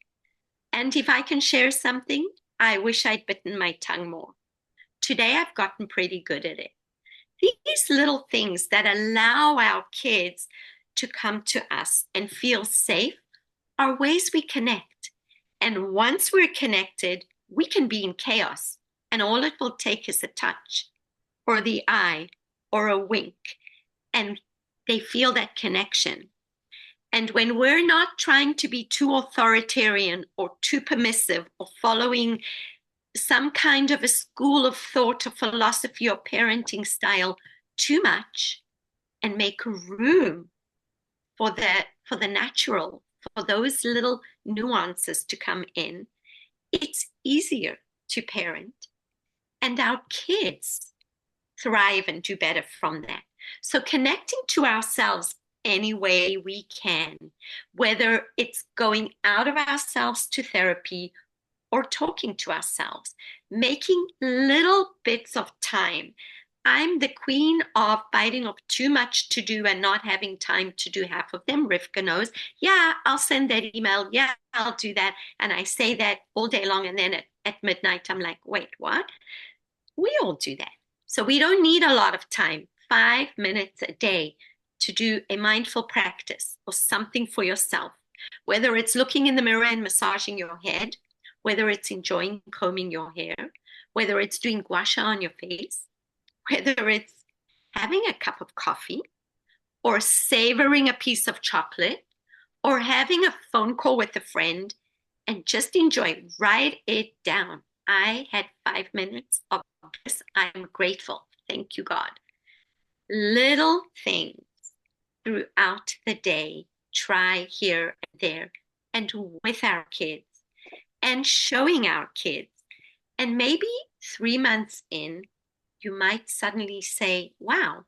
And if I can share something, I wish I'd bitten my tongue more. Today, I've gotten pretty good at it. These little things that allow our kids to come to us and feel safe are ways we connect. And once we're connected, we can be in chaos. And all it will take is a touch or the eye or a wink. And they feel that connection. And when we're not trying to be too authoritarian or too permissive or following some kind of a school of thought or philosophy or parenting style too much, and make room for the natural, for those little nuances to come in, it's easier to parent. And our kids thrive and do better from that. So connecting to ourselves any way we can, whether it's going out of ourselves to therapy or talking to ourselves, making little bits of time. I'm the queen of biting off too much to do and not having time to do half of them. Rivkah knows. Yeah, I'll send that email. Yeah, I'll do that. And I say that all day long. And then at midnight, I'm like, wait, what? We all do that. So we don't need a lot of time, 5 minutes a day, to do a mindful practice or something for yourself, whether it's looking in the mirror and massaging your head, whether it's enjoying combing your hair, whether it's doing gua sha on your face, whether it's having a cup of coffee or savoring a piece of chocolate or having a phone call with a friend and just enjoy. Write it down. I had 5 minutes of this. I'm grateful. Thank you, God. Little things throughout the day, try here and there, and with our kids, and showing our kids. And maybe 3 months in, you might suddenly say, wow,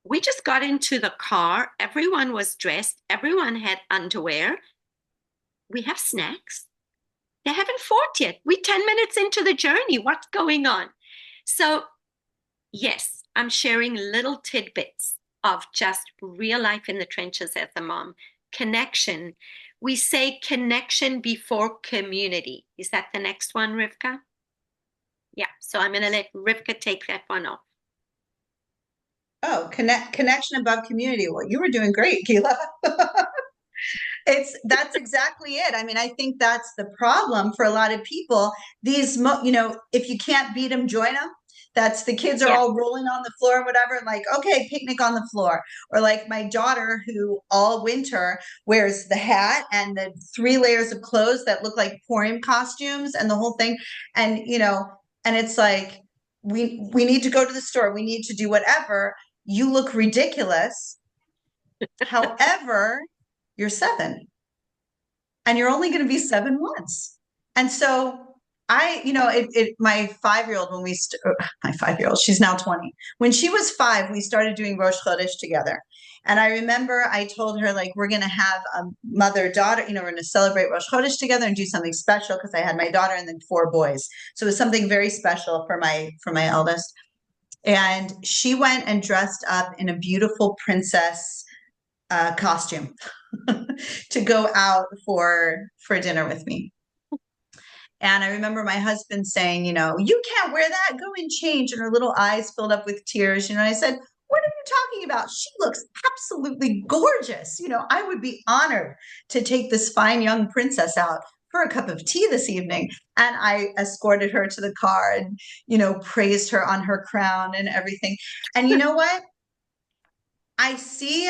we just got into the car. Everyone was dressed. Everyone had underwear. We have snacks. They haven't fought yet. We're 10 minutes into the journey. What's going on? So, yes, I'm sharing little tidbits of just real life in the trenches as a mom. Connection. We say connection before community. Is that the next one, Rivkah? Yeah, so I'm going to let Rivkah take that one off. Oh, connection above community. Well, you were doing great, Gilla. That's exactly it. I mean, I think that's the problem for a lot of people. If you can't beat them, join them. That's the kids are all rolling on the floor and whatever, like, okay, picnic on the floor. Or like my daughter who all winter wears the hat and the 3 layers of clothes that look like Purim costumes and the whole thing. And, and it's like, we need to go to the store. We need to do whatever. You look ridiculous. However, you're 7 and you're only going to be 7 once. And so my 5-year-old, my 5-year-old, she's now 20. When she was 5, we started doing Rosh Chodesh together. And I remember I told her, like, we're going to have a mother-daughter, we're going to celebrate Rosh Chodesh together and do something special because I had my daughter and then 4 boys. So it was something very special for my eldest. And she went and dressed up in a beautiful princess costume to go out for dinner with me. And I remember my husband saying, you can't wear that, go and change. And her little eyes filled up with tears. I said, what are you talking about? She looks absolutely gorgeous. I would be honored to take this fine young princess out for a cup of tea this evening. And I escorted her to the car and, praised her on her crown and everything. And you know what? I see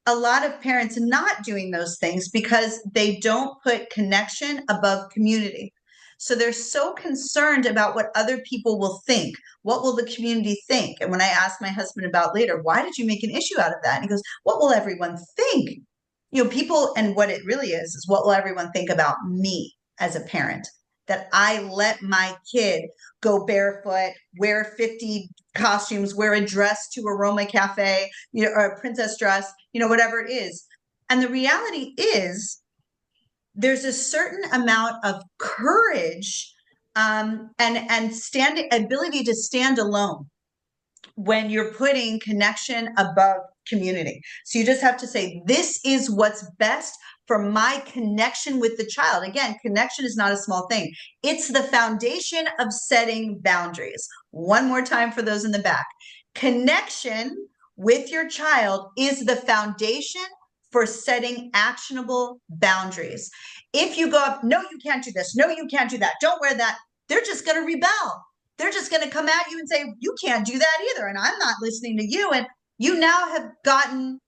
a lot of parents not doing those things because they don't put connection above community. So they're so concerned about what other people will think. What will the community think? And when I asked my husband about later, why did you make an issue out of that? And he goes, what will everyone think? People, and what it really is what will everyone think about me as a parent? That I let my kid go barefoot, wear 50 costumes, wear a dress to a Roma cafe, or a princess dress, whatever it is. And the reality is there's a certain amount of courage and ability to stand alone when you're putting connection above community. So you just have to say, this is what's best for my connection with the child. Again, connection is not a small thing. It's the foundation of setting boundaries. One more time for those in the back. Connection with your child is the foundation for setting actionable boundaries. If you go up, no, you can't do this. No, you can't do that. Don't wear that. They're just going to rebel. They're just going to come at you and say, you can't do that either. And I'm not listening to you. And you now have gotten,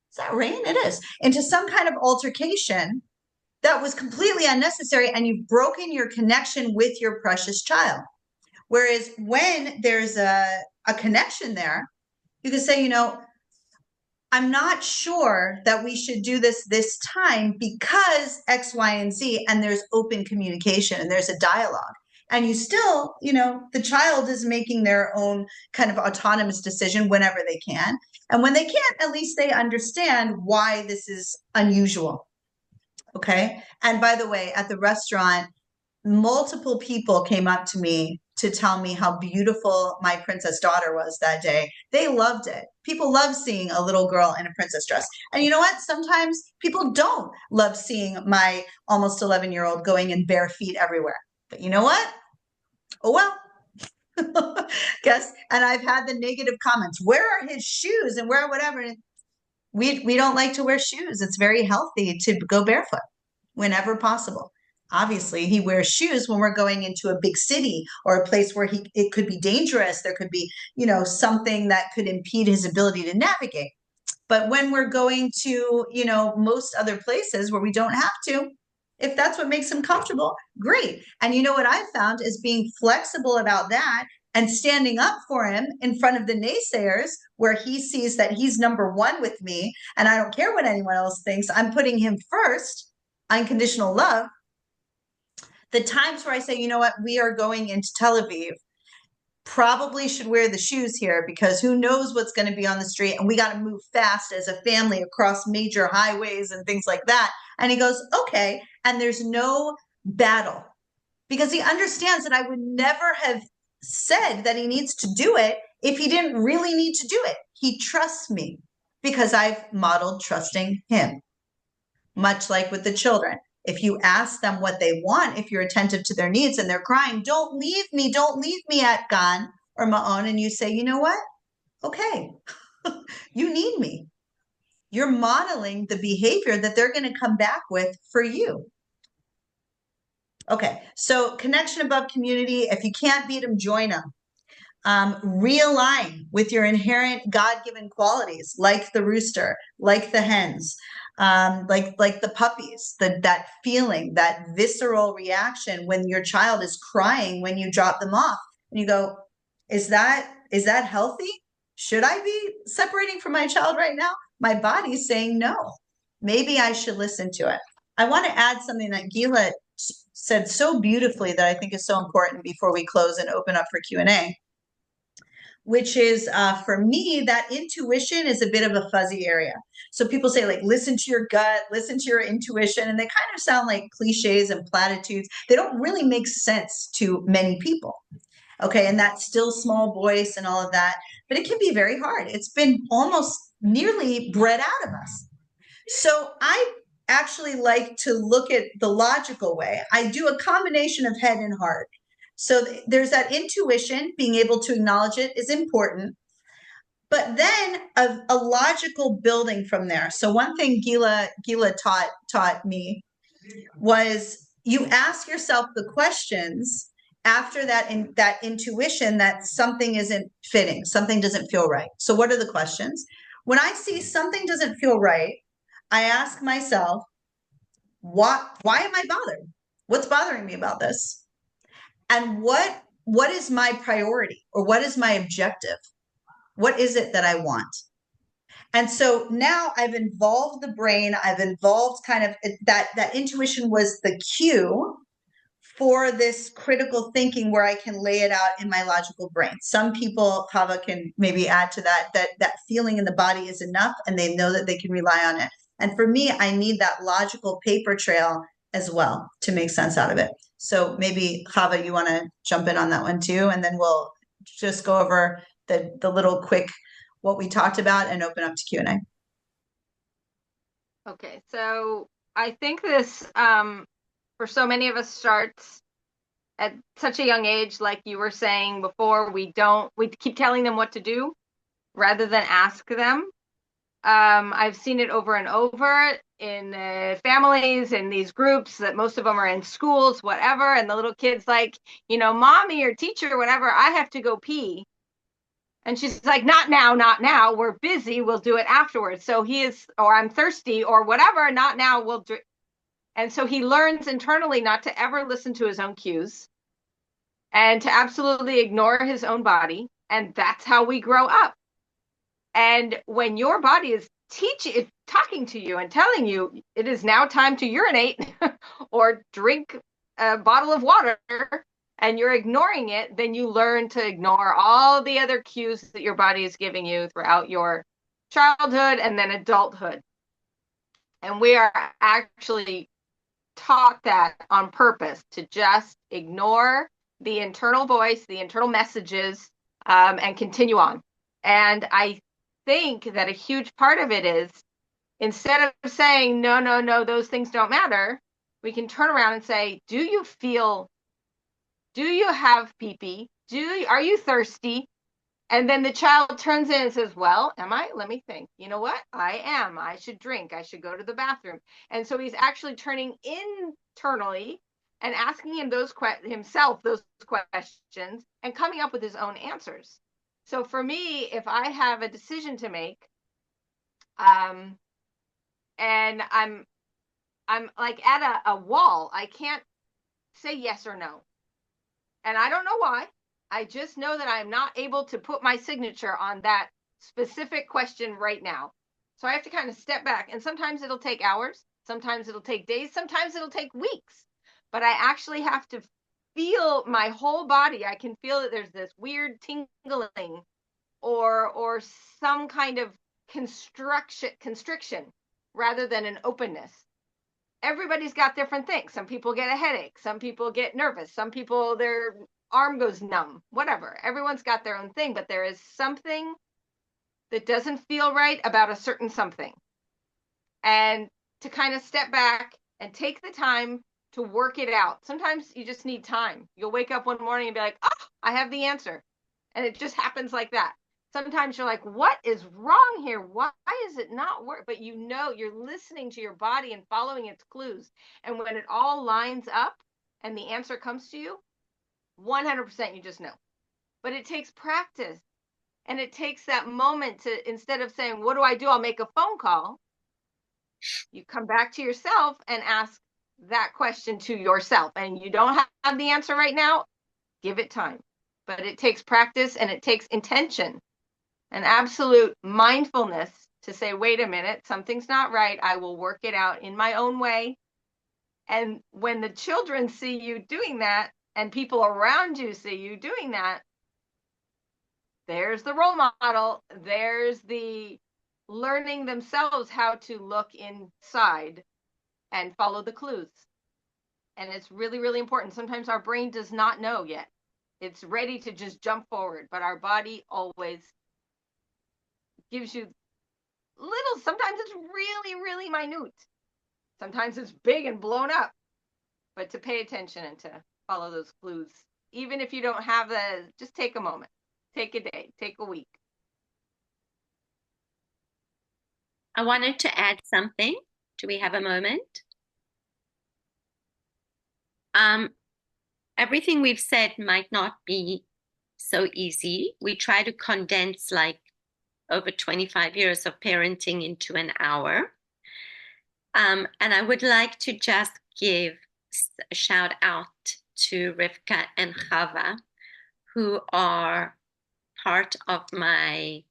is that rain? It is, into some kind of altercation that was completely unnecessary. And you've broken your connection with your precious child. Whereas when there's a connection there, you can say, I'm not sure that we should do this time because X, Y, and Z, and there's open communication and there's a dialogue. And you still, the child is making their own kind of autonomous decision whenever they can. And when they can't, at least they understand why this is unusual. Okay. And by the way, at the restaurant, multiple people came up to me to tell me how beautiful my princess daughter was that day. They loved it. People love seeing a little girl in a princess dress. And you know what? Sometimes people don't love seeing my almost 11-year-old going in bare feet everywhere. But you know what? Oh, well, guess. And I've had the negative comments. Where are his shoes and where whatever? We don't like to wear shoes. It's very healthy to go barefoot whenever possible. Obviously, he wears shoes when we're going into a big city or a place where it could be dangerous. There could be, something that could impede his ability to navigate. But when we're going to, most other places where we don't have to, if that's what makes him comfortable, great. And you know what I found is being flexible about that and standing up for him in front of the naysayers, where he sees that he's number one with me and I don't care what anyone else thinks. I'm putting him first, unconditional love. The times where I say, you know what, we are going into Tel Aviv, probably should wear the shoes here because who knows what's going to be on the street, and we got to move fast as a family across major highways and things like that. And he goes, okay. And there's no battle because he understands that I would never have said that he needs to do it if he didn't really need to do it. He trusts me because I've modeled trusting him, much like with the children. If you ask them what they want, if you're attentive to their needs and they're crying, don't leave me at Gan or Ma'on, and you say, you know what? Okay, you need me. You're modeling the behavior that they're going to come back with for you. Okay, so connection above community. If you can't beat them, join them. Realign with your inherent God-given qualities, like the rooster, like the hens, like the puppies, that feeling, that visceral reaction when your child is crying when you drop them off, and you go, is that healthy? Should I be separating from my child right now? My body's saying no. Maybe I should listen to it. I want to add something that Gilla said so beautifully that I think is so important before we close and open up for Q&A. Which is, for me, that intuition is a bit of a fuzzy area. So people say, like, listen to your gut, listen to your intuition, and they kind of sound like cliches and platitudes. They don't really make sense to many people. Okay, and that still small voice and all of that, but it can be very hard. It's been almost nearly bred out of us. So I actually like to look at the logical way. I do a combination of head and heart. So there's that intuition, being able to acknowledge it is important, but then a logical building from there. So one thing Gilla taught me was you ask yourself the questions after that intuition that something isn't fitting, something doesn't feel right. So what are the questions? When I see something doesn't feel right, I ask myself, why am I bothered? What's bothering me about this? And what is my priority, or what is my objective? What is it that I want? And so now I've involved the brain. I've involved kind of that intuition was the cue for this critical thinking where I can lay it out in my logical brain. Some people, Chava, can maybe add to that feeling in the body is enough and they know that they can rely on it. And for me, I need that logical paper trail as well to make sense out of it. So maybe, Chava, you want to jump in on that one too, and then we'll just go over the little quick what we talked about and open up to Q&A. Okay, so I think this, for so many of us, starts at such a young age. Like you were saying before, we keep telling them what to do rather than ask them. I've seen it over and over in families, in these groups that most of them are in schools, whatever. And the little kid's like, mommy or teacher, whatever, I have to go pee. And she's like, not now, not now. We're busy. We'll do it afterwards. So he is, or I'm thirsty or whatever, not now. We'll do. And so he learns internally not to ever listen to his own cues and to absolutely ignore his own body. And that's how we grow up. And when your body is talking to you and telling you it is now time to urinate or drink a bottle of water, and you're ignoring it, then you learn to ignore all the other cues that your body is giving you throughout your childhood and then adulthood. And we are actually taught that on purpose, to just ignore the internal voice, the internal messages, and continue on. And I think that a huge part of it is, instead of saying, no, those things don't matter, we can turn around and say, do you have pee-pee? Are you thirsty? And then the child turns in and says, well, am I? Let me think. You know what? I am. I should drink. I should go to the bathroom. And so he's actually turning internally and asking him himself those questions and coming up with his own answers. So for me, if I have a decision to make, and I'm like at a wall, I can't say yes or no. And I don't know why. I just know that I'm not able to put my signature on that specific question right now. So I have to kind of step back. And sometimes it'll take hours. Sometimes it'll take days. Sometimes it'll take weeks. But I actually have to feel my whole body. I can feel that there's this weird tingling or some kind of constriction rather than an openness. Everybody's got different things. Some people get a headache. Some people get nervous. Some people, their arm goes numb, whatever. Everyone's got their own thing, but there is something that doesn't feel right about a certain something. And to kind of step back and take the time to work it out. Sometimes you just need time. You'll wake up one morning and be like, oh, I have the answer. And it just happens like that. Sometimes you're like, what is wrong here? Why is it not work? But you know, you're listening to your body and following its clues. And when it all lines up and the answer comes to you, 100% you just know. But it takes practice. And it takes that moment to, instead of saying, what do? I'll make a phone call. You come back to yourself and ask that question to yourself. And you don't have the answer right now, give it time. But it takes practice and it takes intention. An absolute mindfulness to say, wait a minute, something's not right. I will work it out in my own way. And when the children see you doing that and people around you see you doing that, there's the role model. There's the learning themselves how to look inside and follow the clues. And it's really, really important. Sometimes our brain does not know yet. It's ready to just jump forward, but our body always gives you little, sometimes it's really, really minute. Sometimes it's big and blown up. But to pay attention and to follow those clues, even if you don't have just take a moment, take a day, take a week. I wanted to add something. Do we have a moment? Everything we've said might not be so easy. We try to condense like over 25 years of parenting into an hour. And I would like to just give a shout out to Rivkah and Chava, who are part of my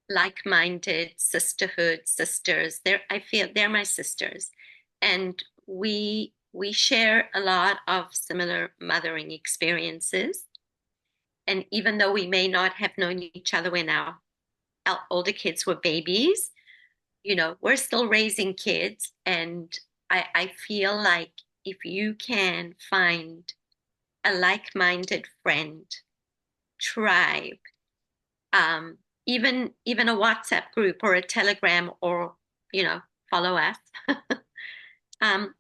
like-minded sisterhood sisters. I feel they're my sisters. And we share a lot of similar mothering experiences. And even though we may not have known each other when our older kids were babies, we're still raising kids. And I feel like if you can find a like-minded friend, tribe, even a WhatsApp group or a Telegram or, follow us,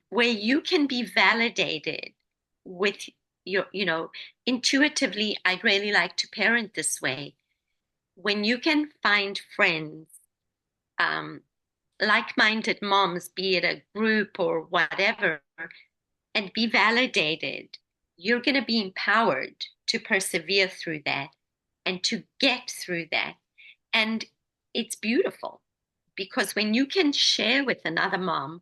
where you can be validated with your, intuitively, I'd really like to parent this way. When you can find friends, like-minded moms, be it a group or whatever, and be validated, you're going to be empowered to persevere through that and to get through that. And it's beautiful because when you can share with another mom,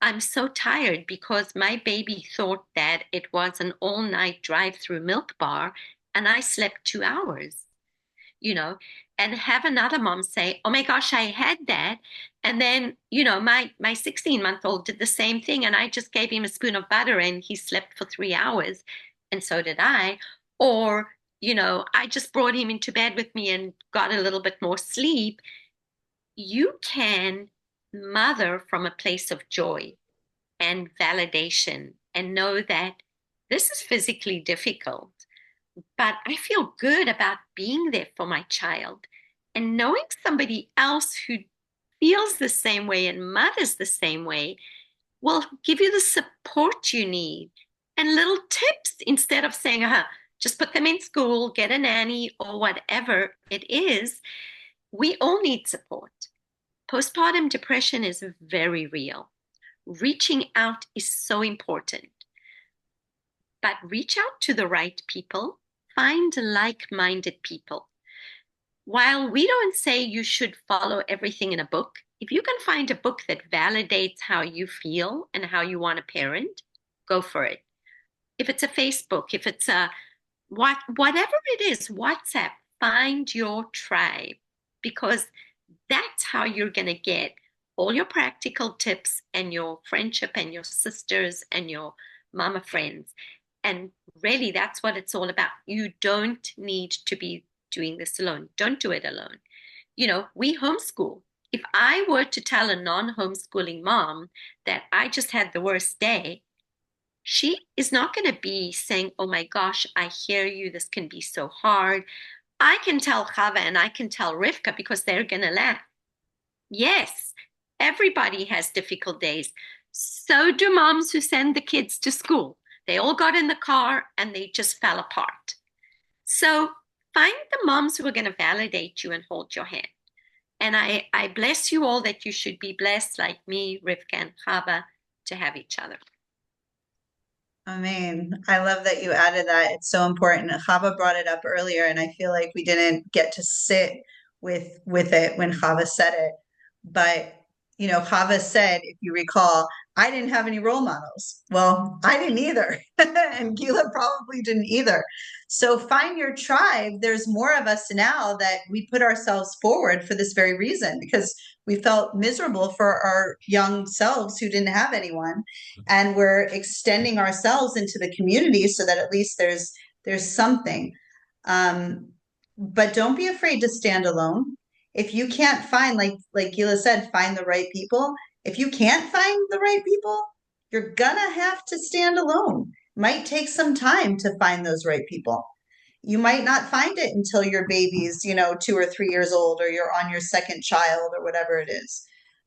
I'm so tired because my baby thought that it was an all-night drive-through milk bar and I slept 2 hours, and have another mom say, oh my gosh, I had that. And then, my 16-month-old did the same thing and I just gave him a spoon of butter and he slept for 3 hours. And so did I. Or, I just brought him into bed with me and got a little bit more sleep. You can mother from a place of joy and validation and know that this is physically difficult, but I feel good about being there for my child. And knowing somebody else who feels the same way and mothers the same way will give you the support you need and little tips instead of saying, just put them in school, get a nanny or whatever it is. We all need support. Postpartum depression is very real. Reaching out is so important. but reach out to the right people, find like-minded people. While we don't say you should follow everything in a book, if you can find a book that validates how you feel and how you want to parent, go for it. If it's a Facebook, if it's a whatever it is, WhatsApp, find your tribe, because that's how you're going to get all your practical tips and your friendship and your sisters and your mama friends. And really, that's what it's all about. You don't need to be doing this alone. Don't do it alone. You know, we homeschool. If I were to tell a non-homeschooling mom that I just had the worst day, she is not going to be saying, oh my gosh, I hear you. This can be so hard. I can tell Chava and I can tell Rivkah because they're going to laugh. Yes, everybody has difficult days. So do moms who send the kids to school. They all got in the car and they just fell apart. So find the moms who are going to validate you and hold your hand. And I bless you all that you should be blessed like me, Rivkah, and Chava to have each other. Amen. I love that you added that. It's so important. Chava brought it up earlier, and I feel like we didn't get to sit with it when Chava said it. But you know, Chava said, if you recall, I didn't have any role models. Well, I didn't either. And Gilla probably didn't either. So find your tribe. There's more of us now that we put ourselves forward for this very reason, because we felt miserable for our young selves who didn't have anyone. And we're extending ourselves into the community so that at least there's something. But don't be afraid to stand alone. If you can't find, like Gilla said, find the right people. If you can't find the right people, you're gonna have to stand alone. Might take some time to find those right people. You might not find it until your baby's, 2 or 3 years old, or you're on your second child, or whatever it is.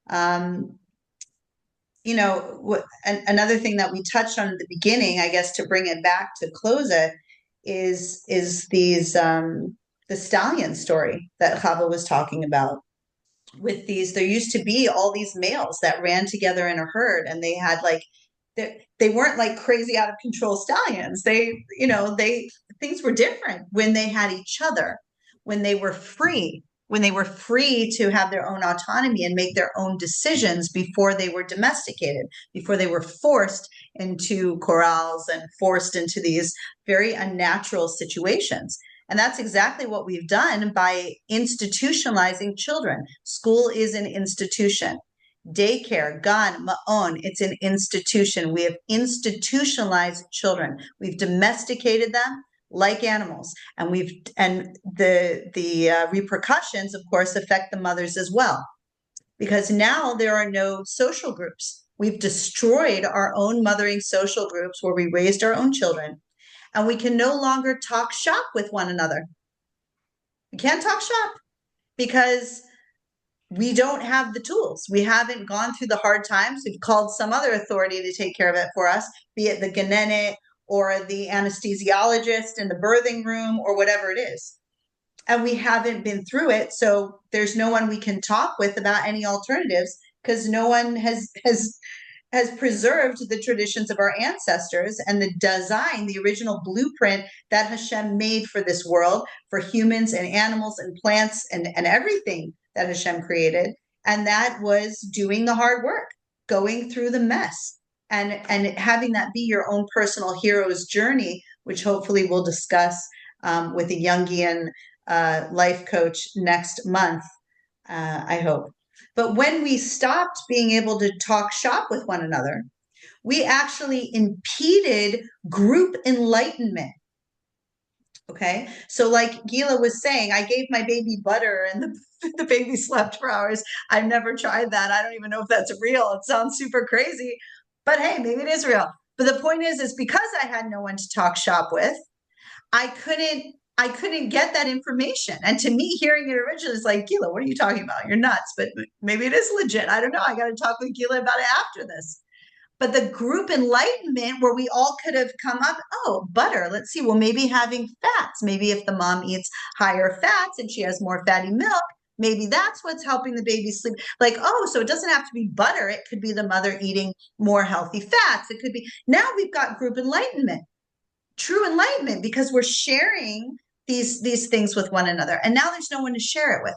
Another thing that we touched on at the beginning, I guess, to bring it back to close it, is these the stallion story that Chava was talking about. With these, there used to be all these males that ran together in a herd, and they had they weren't like crazy out of control stallions. Things were different when they had each other, when they were free to have their own autonomy and make their own decisions before they were domesticated, before they were forced into corrals and forced into these very unnatural situations. And that's exactly what we've done by institutionalizing children. School is an institution. Daycare, gan, ma'on, it's an institution. We have institutionalized children. We've domesticated them like animals, and the repercussions, of course, affect the mothers as well, because now there are no social groups. We've destroyed our own mothering social groups where we raised our own children, and we can no longer talk shop with one another. We can't talk shop because we don't have the tools. We haven't gone through the hard times. We've called some other authority to take care of it for us, be it the genenet or the anesthesiologist in the birthing room or whatever it is. And we haven't been through it. So there's no one we can talk with about any alternatives, because no one has preserved the traditions of our ancestors and the design, the original blueprint that Hashem made for this world, for humans and animals and plants and everything that Hashem created. And that was doing the hard work, going through the mess, and having that be your own personal hero's journey, which hopefully we'll discuss with a Jungian life coach next month, I hope. But when we stopped being able to talk shop with one another, we actually impeded group enlightenment. Okay. So like Gilla was saying, I gave my baby butter and the baby slept for hours. I've never tried that. I don't even know if that's real. It sounds super crazy, but hey, maybe it is real. But the point is because I had no one to talk shop with, I couldn't get that information. And to me, hearing it originally is like, Gilla, what are you talking about? You're nuts. But maybe it is legit. I don't know. I got to talk with Gilla about it after this. But the group enlightenment where we all could have come up, oh, butter, let's see, well, maybe having fats. Maybe if the mom eats higher fats and she has more fatty milk, maybe that's what's helping the baby sleep. Like, oh, so it doesn't have to be butter. It could be the mother eating more healthy fats. It could be, now we've got group enlightenment. true enlightenment, because we're sharing these things with one another, and now there's no one to share it with.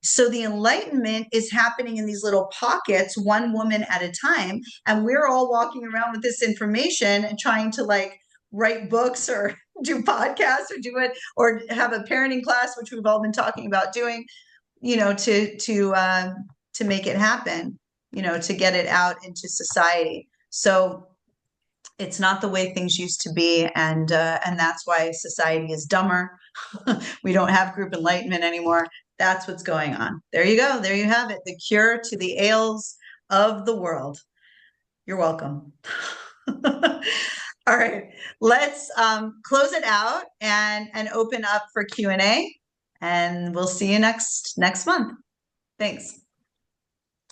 So the enlightenment is happening in these little pockets, one woman at a time, and we're all walking around with this information and trying to like write books or do podcasts or do it or have a parenting class, which we've all been talking about doing, to make it happen, to get it out into society. So it's not the way things used to be, and that's why society is dumber. We don't have group enlightenment anymore. That's what's going on. There you go. There you have it. The cure to the ails of the world. You're welcome. All right, let's close it out and open up for Q&A, and we'll see you next month. Thanks.